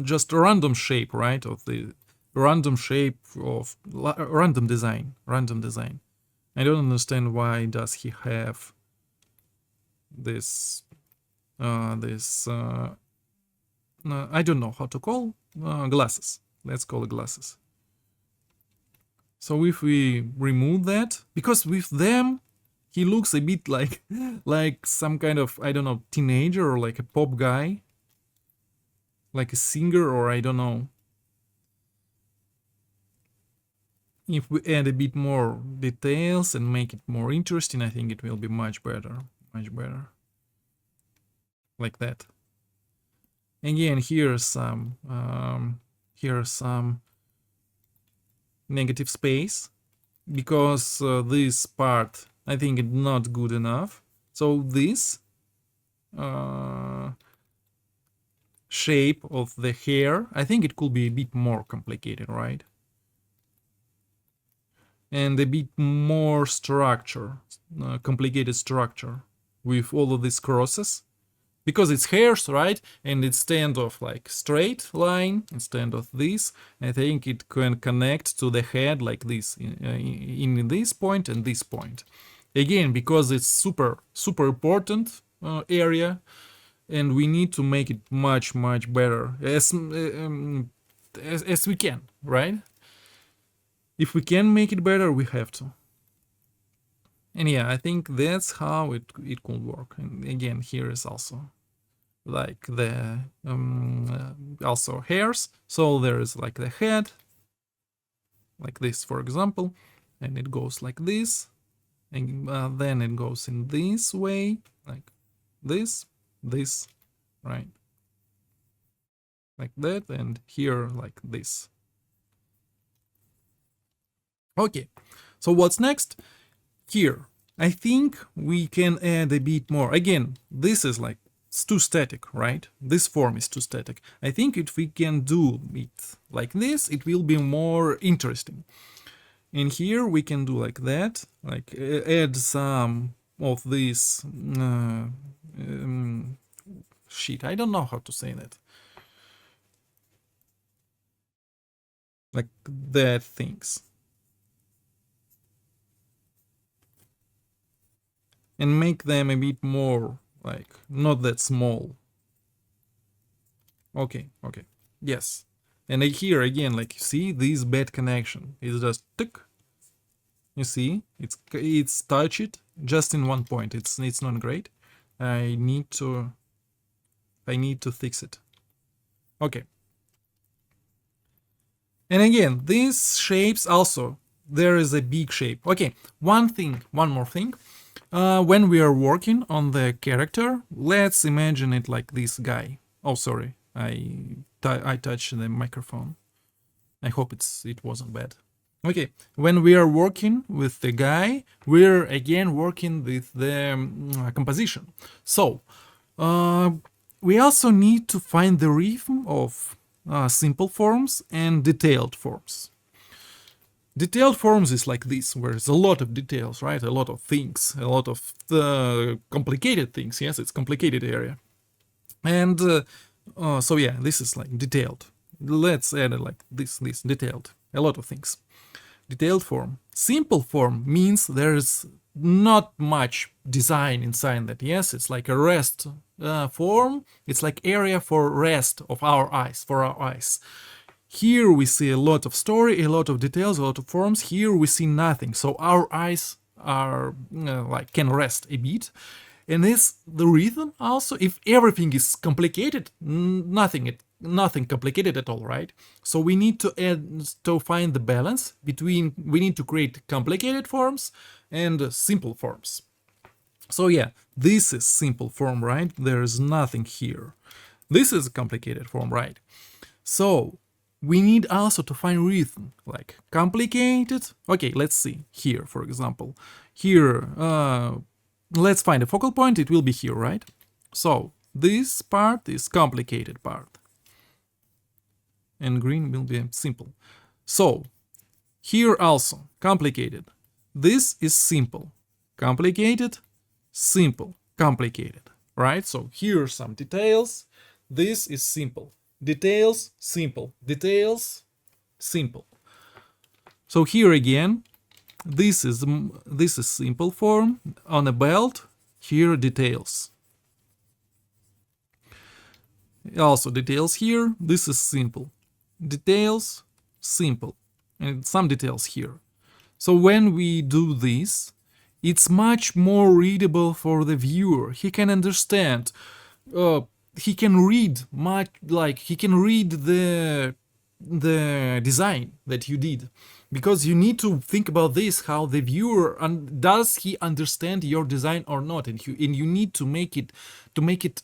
just a random shape, right? Of the random shape of random design. I don't understand why does he have this I don't know how to call glasses. Let's call it glasses. So if we remove that, because with them he looks a bit like some kind of, I don't know, teenager or like a pop guy, like a singer, or I don't know. If we add a bit more details and make it more interesting, I think it will be much better. Like that. Again, here's some negative space, because this part, I think, it's not good enough. So this shape of the hair, I think it could be a bit more complicated, right? And a bit more structure, complicated structure with all of these crosses, because it's hairs, right? And instead of like straight line, instead of this, I think it can connect to the head like this, in this point and this point. Again, because it's super important area, and we need to make it much better as we can, right? If we can make it better, we have to. And yeah, I think that's how it could work. And again, here is also like the also hairs. So there is like the head, like this, for example, and it goes like this, and then it goes in this way, like this, right? Like that, and here like this. Okay, so what's next? Here, I think we can add a bit more. Again, this is like, it's too static, right? This form is too static. I think if we can do it like this, it will be more interesting. And here we can do like that, like add some of this shit. I don't know how to say that. Like that things. And make them a bit more, like, not that small. Okay, yes. And here again, like, you see this bad connection is just tick. You see, it's touched just in one point. It's not great. I need to fix it. Okay. And again, these shapes also, there is a big shape. Okay, one more thing. When we are working on the character, let's imagine it like this guy. Oh, sorry, I touched the microphone. I hope it wasn't bad. Okay, when we are working with the guy, we're again working with the composition. So we also need to find the rhythm of simple forms and detailed forms. Detailed forms is like this, where there's a lot of details, right? A lot of things, a lot of complicated things. Yes, it's complicated area. And so yeah, this is like detailed. Let's add it like this detailed. A lot of things. Detailed form. Simple form means there's not much design inside that. Yes, it's like a rest form. It's like area for rest of our eyes, for our eyes. Here we see a lot of story, a lot of details, a lot of forms. Here we see nothing. So our eyes are like can rest a bit. And this the rhythm also. If everything is complicated, nothing complicated at all, right? So we need to find the balance between, we need to create complicated forms and simple forms. So yeah, this is simple form, right? There is nothing here. This is a complicated form, right? So we need also to find rhythm, like complicated. Okay, let's see here, for example. Here, let's find a focal point. It will be here, right? So this part is complicated part. And green will be simple. So here also, complicated. This is simple. Complicated, simple, complicated, right? So here are some details. This is simple. Details, simple. Details, simple. So here again, this is simple form on a belt. Here details. Also details here. This is simple. Details, simple, and some details here. So when we do this, it's much more readable for the viewer. He can understand. He can read much, like he can read the design that you did, because you need to think about this, how the viewer does he understand your design or not, and you need to make it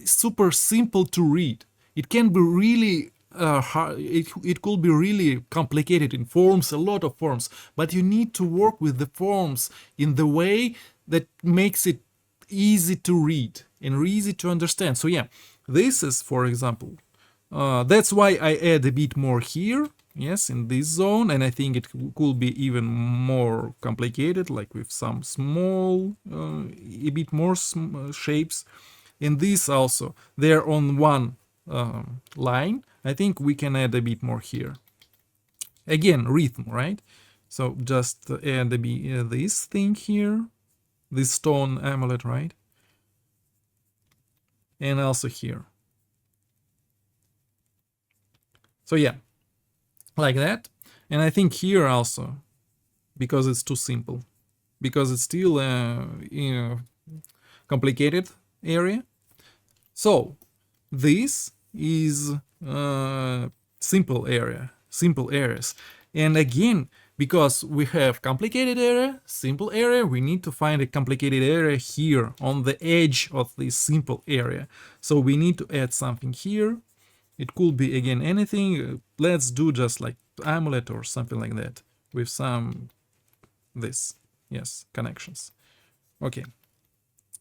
super simple to read. It can be really hard, it could be really complicated in forms, a lot of forms, but you need to work with the forms in the way that makes it easy to read and easy to understand. So yeah, this is, for example, that's why I add a bit more here, yes, in this zone, and I think it could be even more complicated, like with some small, a bit more shapes. In this also, they're on one line. I think we can add a bit more here. Again, rhythm, right? So just add this thing here, this stone amulet, right? And also here. So yeah, like that. And I think here also, because it's too simple, because it's still a complicated area. So this is simple areas. And again, because we have complicated area, simple area, we need to find a complicated area here on the edge of this simple area. So we need to add something here. It could be, again, anything. Let's do just like amulet or something like that with some connections. Okay.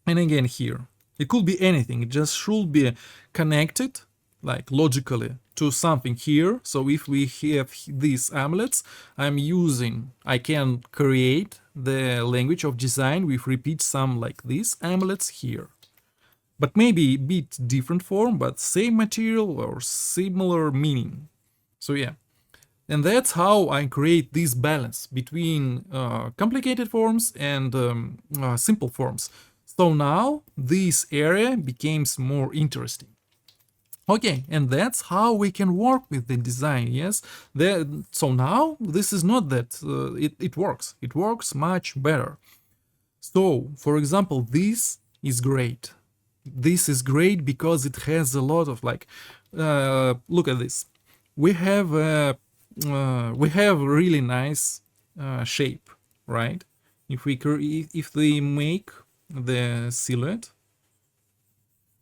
And again here, it could be anything. It just should be connected, like logically, to something here. So if we have these amulets, I can create the language of design with repeat some like these amulets here. But maybe a bit different form, but same material or similar meaning. So yeah, and that's how I create this balance between complicated forms and simple forms. So now this area becomes more interesting. Okay, and that's how we can work with the design, yes? So now this is not that it works. It works much better. So, for example, this is great. This is great because it has a lot of look at this. We have a really nice shape, right? If we make the silhouette,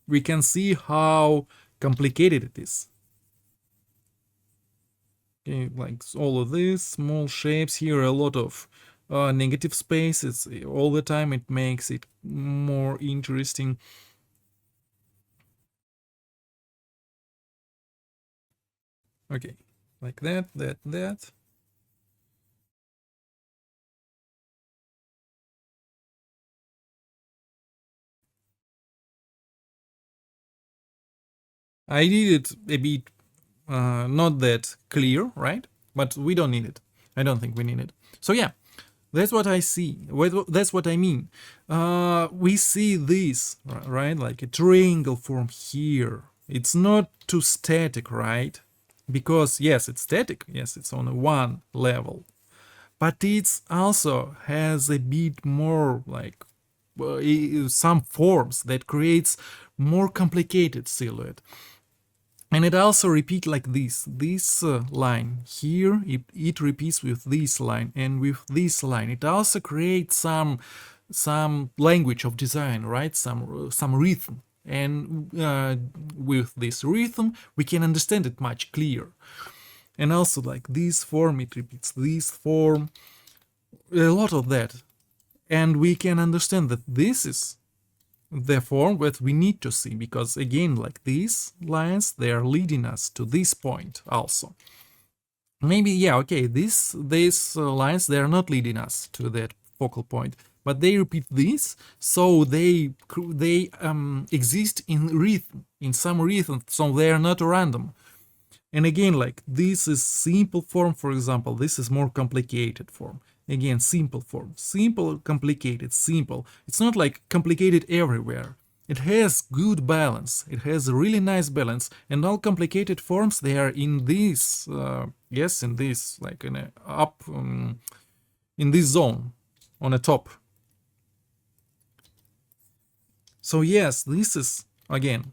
we can see how complicated it is. Okay, like all of these small shapes here, a lot of negative space. It's all the time. It makes it more interesting. Okay, like that. I did it a bit not that clear, right? But we don't need it. I don't think we need it. So yeah, that's what I see. That's what I mean. We see this, right? Like a triangle form here. It's not too static, right? Because yes, it's static. Yes, it's on one level. But it also has a bit more like some forms that creates more complicated silhouette. And it also repeats like this line here, it repeats with this line and with this line. It also creates some language of design, right? Some rhythm. And with this rhythm, we can understand it much clearer. And also like this form, it repeats this form, a lot of that. And we can understand that this is the form that we need to see, because again, like these lines, they are leading us to this point also. Maybe, yeah, okay, these lines, they are not leading us to that focal point, but they repeat this, so they exist in rhythm, in some rhythm, so they are not random. And again, like this is simple form, for example, this is more complicated form. Again, simple form, simple, complicated, simple. It's not like complicated everywhere. It has good balance. It has a really nice balance. And all complicated forms, they are in this, yes, in this, like in a up, in this zone, on the top. So yes, this is, again,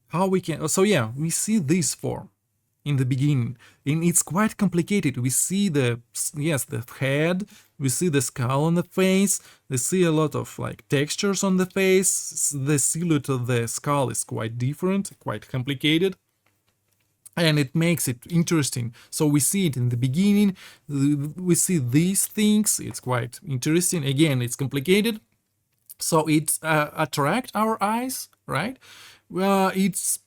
how we can, so yeah, we see this form in the beginning, and it's quite complicated. We see the, yes, the head, we see the skull on the face, we see a lot of like textures on the face, the silhouette of the skull is quite different, quite complicated, and it makes it interesting. So we see it in the beginning, we see these things, it's quite interesting. Again, it's complicated, so it attract our eyes, right? It's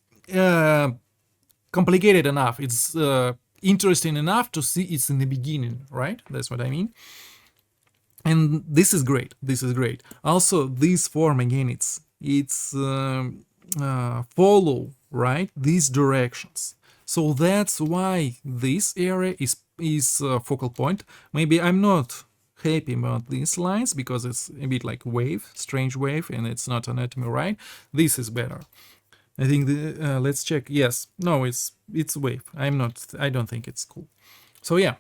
complicated enough, it's interesting enough to see it's in the beginning, right? That's what I mean. And this is great, this is great. Also, this form, again, it's follow, right, these directions. So that's why this area is focal point. Maybe I'm not happy about these lines because it's a bit like wave, strange wave, and it's not anatomy, right? This is better. I think let's check. Yes, no, it's wave. I don't think it's cool. So yeah,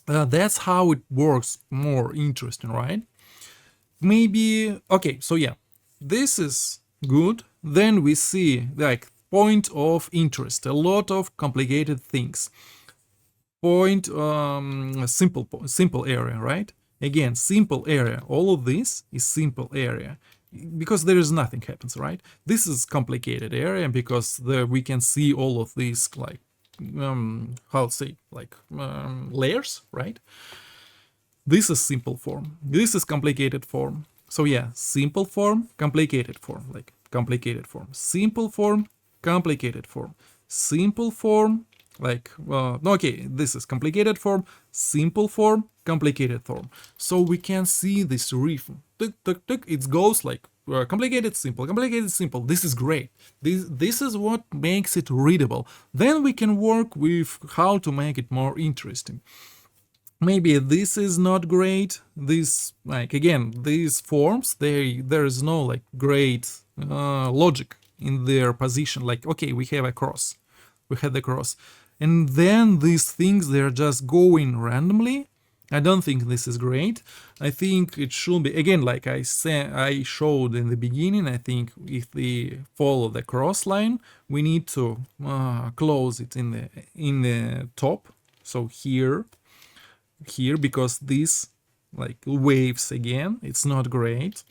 that's how it works. More interesting, right? Maybe okay. So yeah, this is good. Then we see like point of interest. A lot of complicated things. Point simple area, right? Again, simple area. All of this is simple area because there is nothing happens, right? This is complicated area because we can see all of these like how to say, like layers, right? This is simple form, this is complicated form. So yeah, simple form, complicated form, like complicated form, simple form, complicated form, simple form, like okay, this is complicated form, simple form, complicated form. So we can see this rhythm, tuk, tuk, tuk, it goes like complicated, simple, complicated, simple. This is great. This is what makes it readable. Then we can work with how to make it more interesting. Maybe this is not great. This, like, again, these forms, there is no like great logic in their position. Like, okay, we have a cross, we had the cross, and then these things, they're just going randomly. I don't think this is great. I think it should be, again, like I showed in the beginning, I think if we follow the cross line, we need to close it in the top. So here, because this like waves again, it's not great.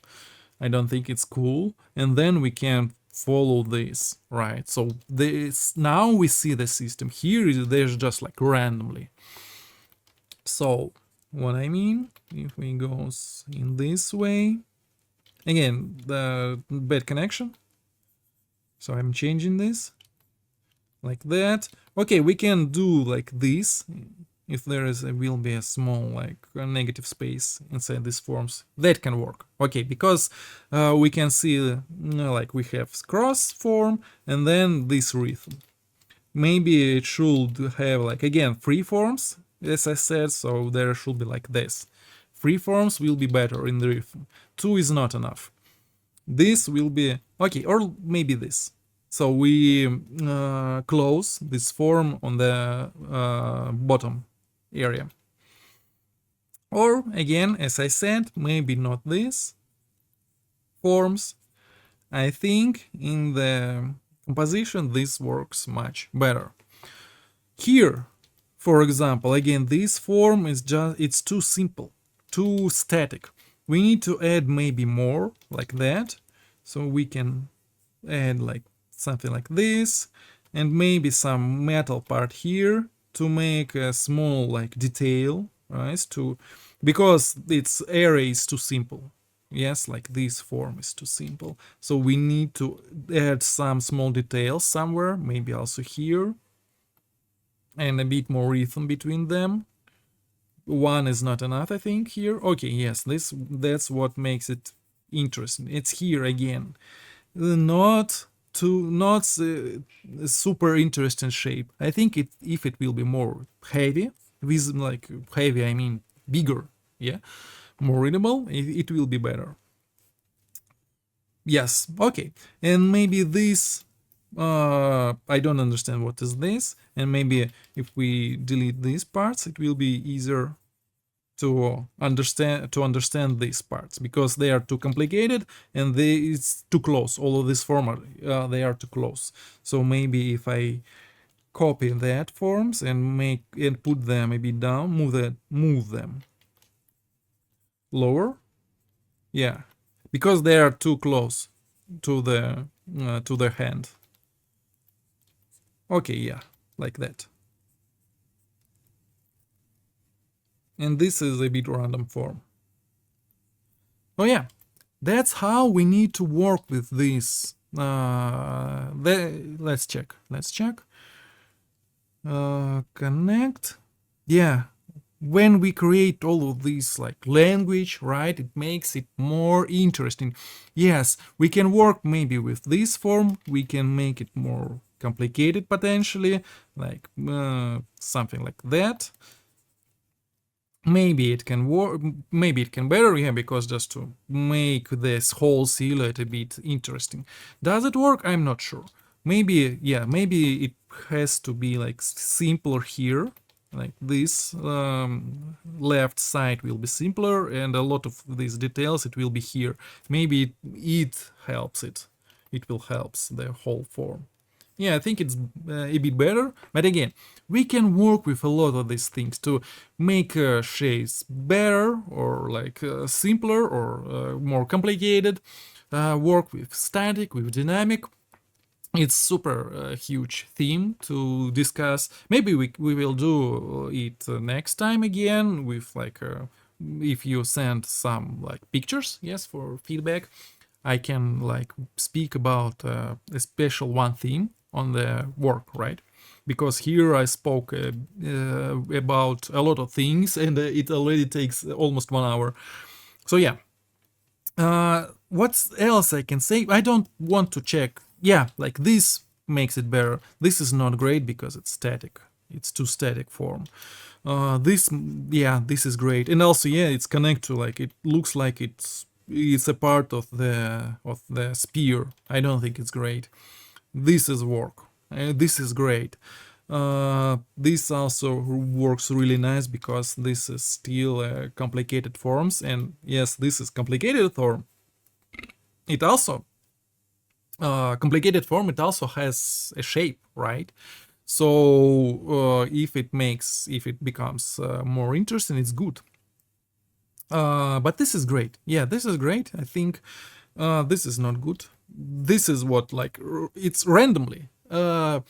I don't think it's cool. And then we can follow this, right? So this, now we see the system here is, there's just like randomly. So what I mean, if we go in this way, again, the bad connection, so I'm changing this like that. Okay, we can do like this. If there will be a small like negative space inside these forms, that can work. Okay, because we can see like we have cross form and then this rhythm. Maybe it should have like, again, free forms, as I said, so there should be like this. Free forms will be better in the rhythm. 2 is not enough. This will be okay, or maybe this. So we close this form on the bottom area. Or again, as I said, maybe not this forms. I think in the composition this works much better. Here, for example, again, this form is just, it's too simple, too static. We need to add maybe more like that. So we can add like something like this, and maybe some metal part here to make a small like detail, right? Because its area is too simple. Yes, like this form is too simple. So we need to add some small details somewhere, maybe also here, and a bit more rhythm between them. one is not enough, I think, here. Okay, yes, that's what makes it interesting. It's here again. Not super interesting shape. I think if it will be more heavy, with like heavy I mean bigger, yeah, more readable, it will be better. Yes, okay. And maybe this, I don't understand what is this, and maybe if we delete these parts it will be easier to understand these parts, because they are too complicated and it's too close. All of this format, they are too close. So maybe if I copy that forms and put them a bit down, move them lower, yeah, because they are too close to the hand. Okay, yeah, like that. And this is a bit random form. Oh yeah, that's how we need to work with this. Let's check. Connect. Yeah, when we create all of this like language, right, it makes it more interesting. Yes, we can work maybe with this form. We can make it more complicated potentially, like something like that. Maybe it can work, maybe it can better, yeah, because just to make this whole silhouette a bit interesting. Does it work? I'm not sure. Maybe, yeah, maybe it has to be like simpler here, like this left side will be simpler, and a lot of these details it will be here. Maybe it helps it will helps the whole form. Yeah, I think it's a bit better, but again, we can work with a lot of these things to make shapes better, or like simpler, or more complicated. Work with static, with dynamic. It's super huge theme to discuss. Maybe we will do it next time again with like if you send some like pictures, yes, for feedback, I can like speak about a special one theme on the work, right? Because here I spoke about a lot of things, and it already takes almost 1 hour. So yeah, what else I can say? I don't want to check. Yeah, like this makes it better. This is not great because it's static. It's too static form. This, yeah, this is great, and also yeah, it's connect to like it looks like it's a part of the spear. I don't think it's great. This is work. This is great. This also works really nice because this is still complicated forms, and yes, this is complicated form. It also complicated form. It also has a shape, right? So if it becomes more interesting, it's good. But this is great. Yeah, this is great. I think this is not good. This is what like it's randomly. I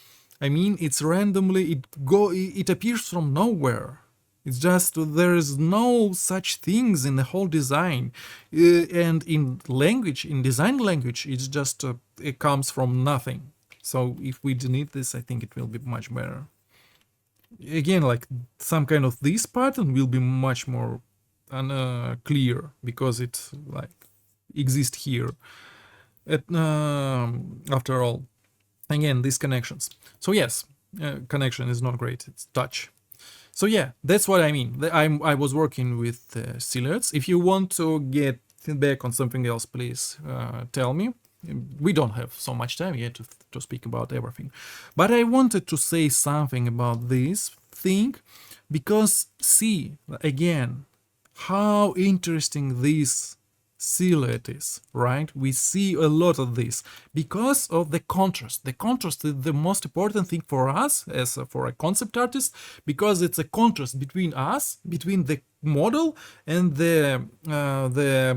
mean, it's randomly. It appears from nowhere. It's just there is no such things in the whole design, and in language, in design language, it's just it comes from nothing. So if we delete this, I think it will be much better. Again, like some kind of this pattern will be much more clear because it like exists here. After all, again, these connections. So yes, connection is not great. It's touch. So yeah, that's what I mean. I was working with silhouettes. If you want to get feedback on something else, please tell me. We don't have so much time yet to speak about everything. But I wanted to say something about this thing because see, again, how interesting this silhouette is, right? We see a lot of this because of the contrast. The contrast is the most important thing for us as for a concept artist, because it's a contrast between us, between the model and the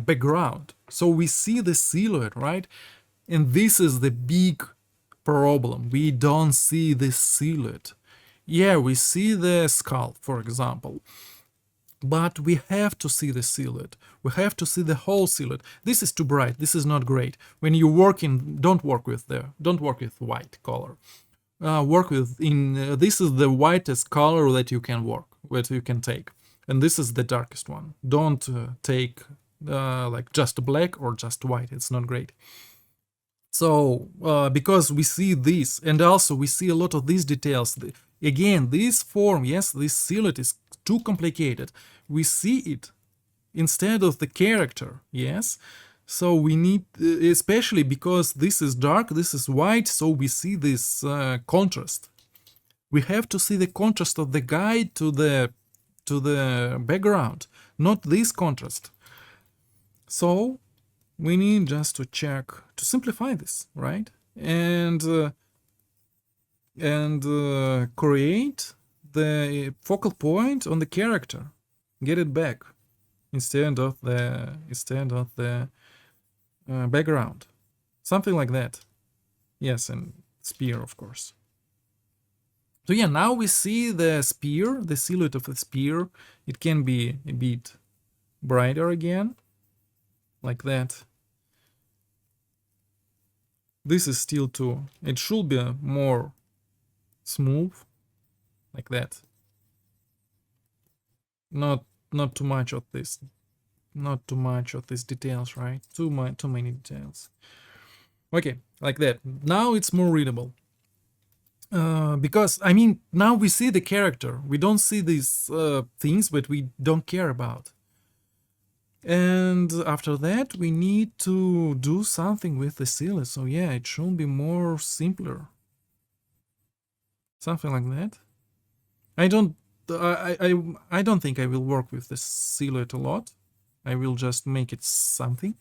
background. So we see the silhouette, right? And this is the big problem. We don't see the silhouette. Yeah, we see the skull, for example. But we have to see the silhouette. We have to see the whole silhouette. This is too bright. This is not great. When you work in, don't work with white color. Work with this is the whitest color that you can take. and this is the darkest one. Don't take like just black or just white. It's not great. So because we see this, and also we see a lot of these details. Again, this form, yes, this silhouette is too complicated. We see it instead of the character, yes. So we need, especially because this is dark, this is white, so we see this contrast. We have to see the contrast of the guy to the background, not this contrast. So we need just to check, to simplify this, right? And create the focal point on the character, get it back instead of the background, something like that. Yes, and spear, of course. So yeah, now we see the spear, the silhouette of the spear. It can be a bit brighter again, like that. This is still too, it should be more smooth, like that. Not too much of this, not too much of these details, right? Too many details. Okay, like that. Now it's more readable. Because I mean, now we see the character. We don't see these things, but we don't care about. And after that, we need to do something with the silhouette. So yeah, it should be more simpler. Something like that. I don't think I will work with the silhouette a lot. I will just make it something.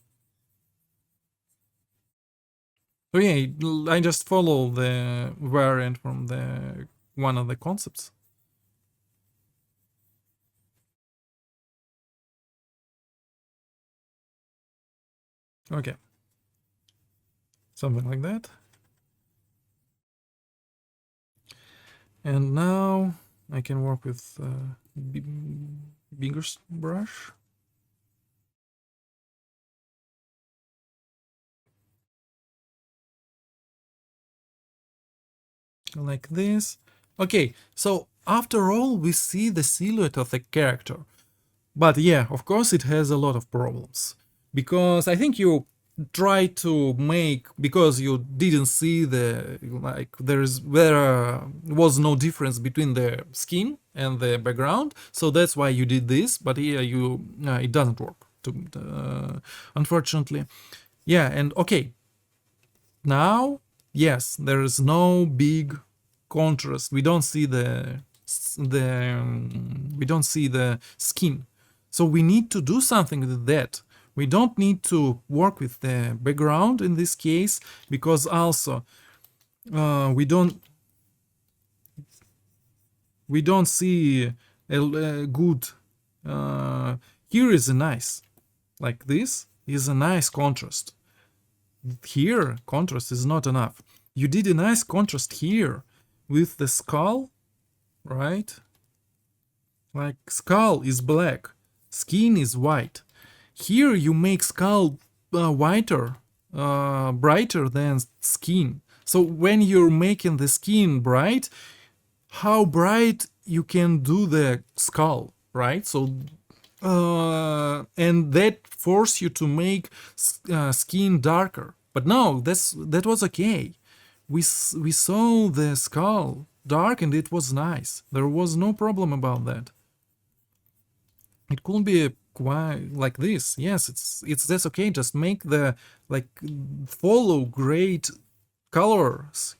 So yeah, I just follow the variant from the one of the concepts. Okay. Something like that. And now I can work with bigger brush. Like this. Okay, so after all, we see the silhouette of the character. But yeah, of course, it has a lot of problems. Because I think you try to make, because you didn't see the, like, there was no difference between the skin and the background, so that's why you did this. But here it doesn't work, unfortunately. Yeah, and okay, now yes, there is no big contrast. We don't see the skin, so we need to do something with that. We don't need to work with the background in this case, because also we don't see a good. Here is a nice, like this is a nice contrast. Here contrast is not enough. You did a nice contrast here with the skull, right? Like skull is black, skin is white. Here you make skull whiter, brighter than skin. So when you're making the skin bright, how bright you can do the skull, right? So and that force you to make skin darker. But no, that was okay. We saw the skull dark and it was nice. There was no problem about that. It could be quite like this. Yes, that's okay. Just make the, like, follow great colors,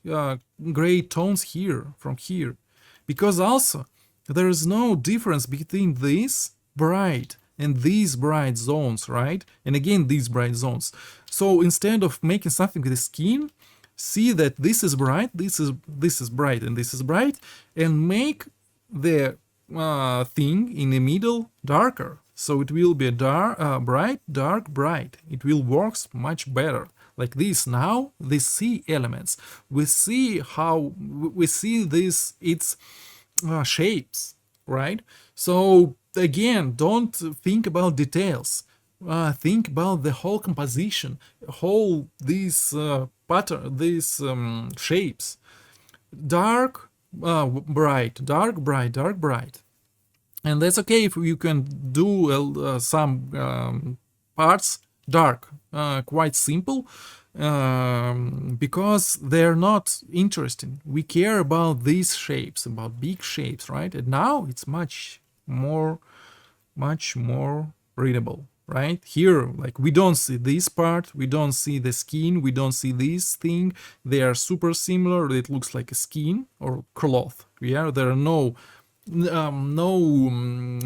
great tones here from here, because also there is no difference between this bright and these bright zones, right? And again, these bright zones. So instead of making something with the skin, see that this is bright, this is bright, and this is bright, and make the thing in the middle darker. So it will be bright, dark, bright. It will work much better. Like this. Now the C elements, we see how we see this, its shapes, right? So again, don't think about details. Think about the whole composition, whole these pattern, these shapes. Dark, bright, dark, bright, dark, bright. And that's okay if you can do some parts dark, quite simple, because they're not interesting. We care about these shapes, about big shapes, right? And now it's much more readable, right? Here, like, we don't see this part, we don't see the skin, we don't see this thing. They are super similar. It looks like a skin or cloth. Yeah, there are no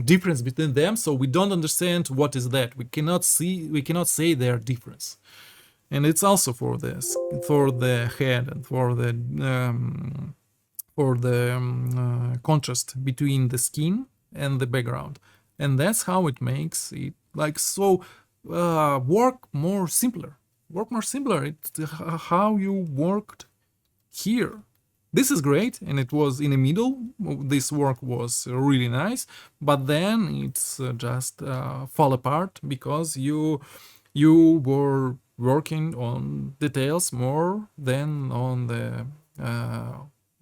difference between them, so we don't understand what is that. We cannot say their difference. And it's also for this, for the head, and for the contrast between the skin and the background. And that's how it makes it like so work more simpler. It's how you worked here. This is great, and it was in the middle. This work was really nice, but then it's just fall apart because you were working on details more than on the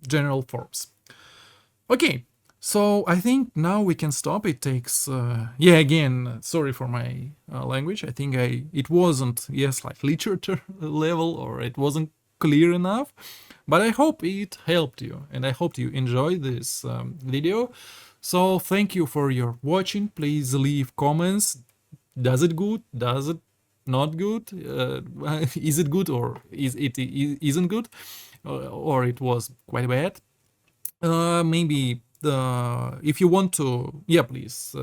general forms. Okay, so I think now we can stop. It takes yeah, again, sorry for my language. I think it wasn't, yes, like literature level, or it wasn't clear enough, but I hope it helped you, and I hope you enjoyed this video. So thank you for your watching. Please leave comments. Does it good? Does it not good? Is it good, or isn't good, or it was quite bad? Maybe if you want to, yeah, please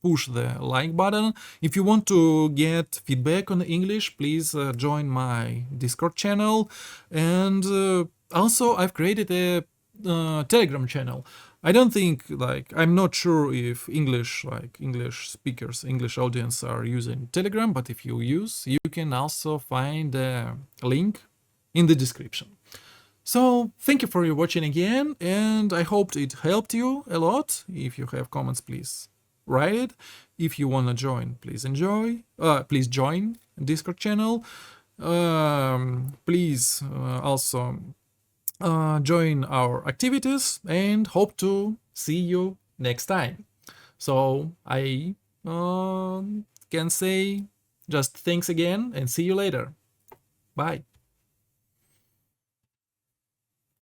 push the like button. If you want to get feedback on English, please join my Discord channel. And also, I've created a Telegram channel. I don't think, like, I'm not sure if English speakers, English audience are using Telegram, but if you use, you can also find a link in the description. So thank you for your watching again, and I hope it helped you a lot. If you have comments, please write it. If you want to join, please join Discord channel. Please also join our activities, and hope to see you next time. So I can say just thanks again, and see you later. Bye.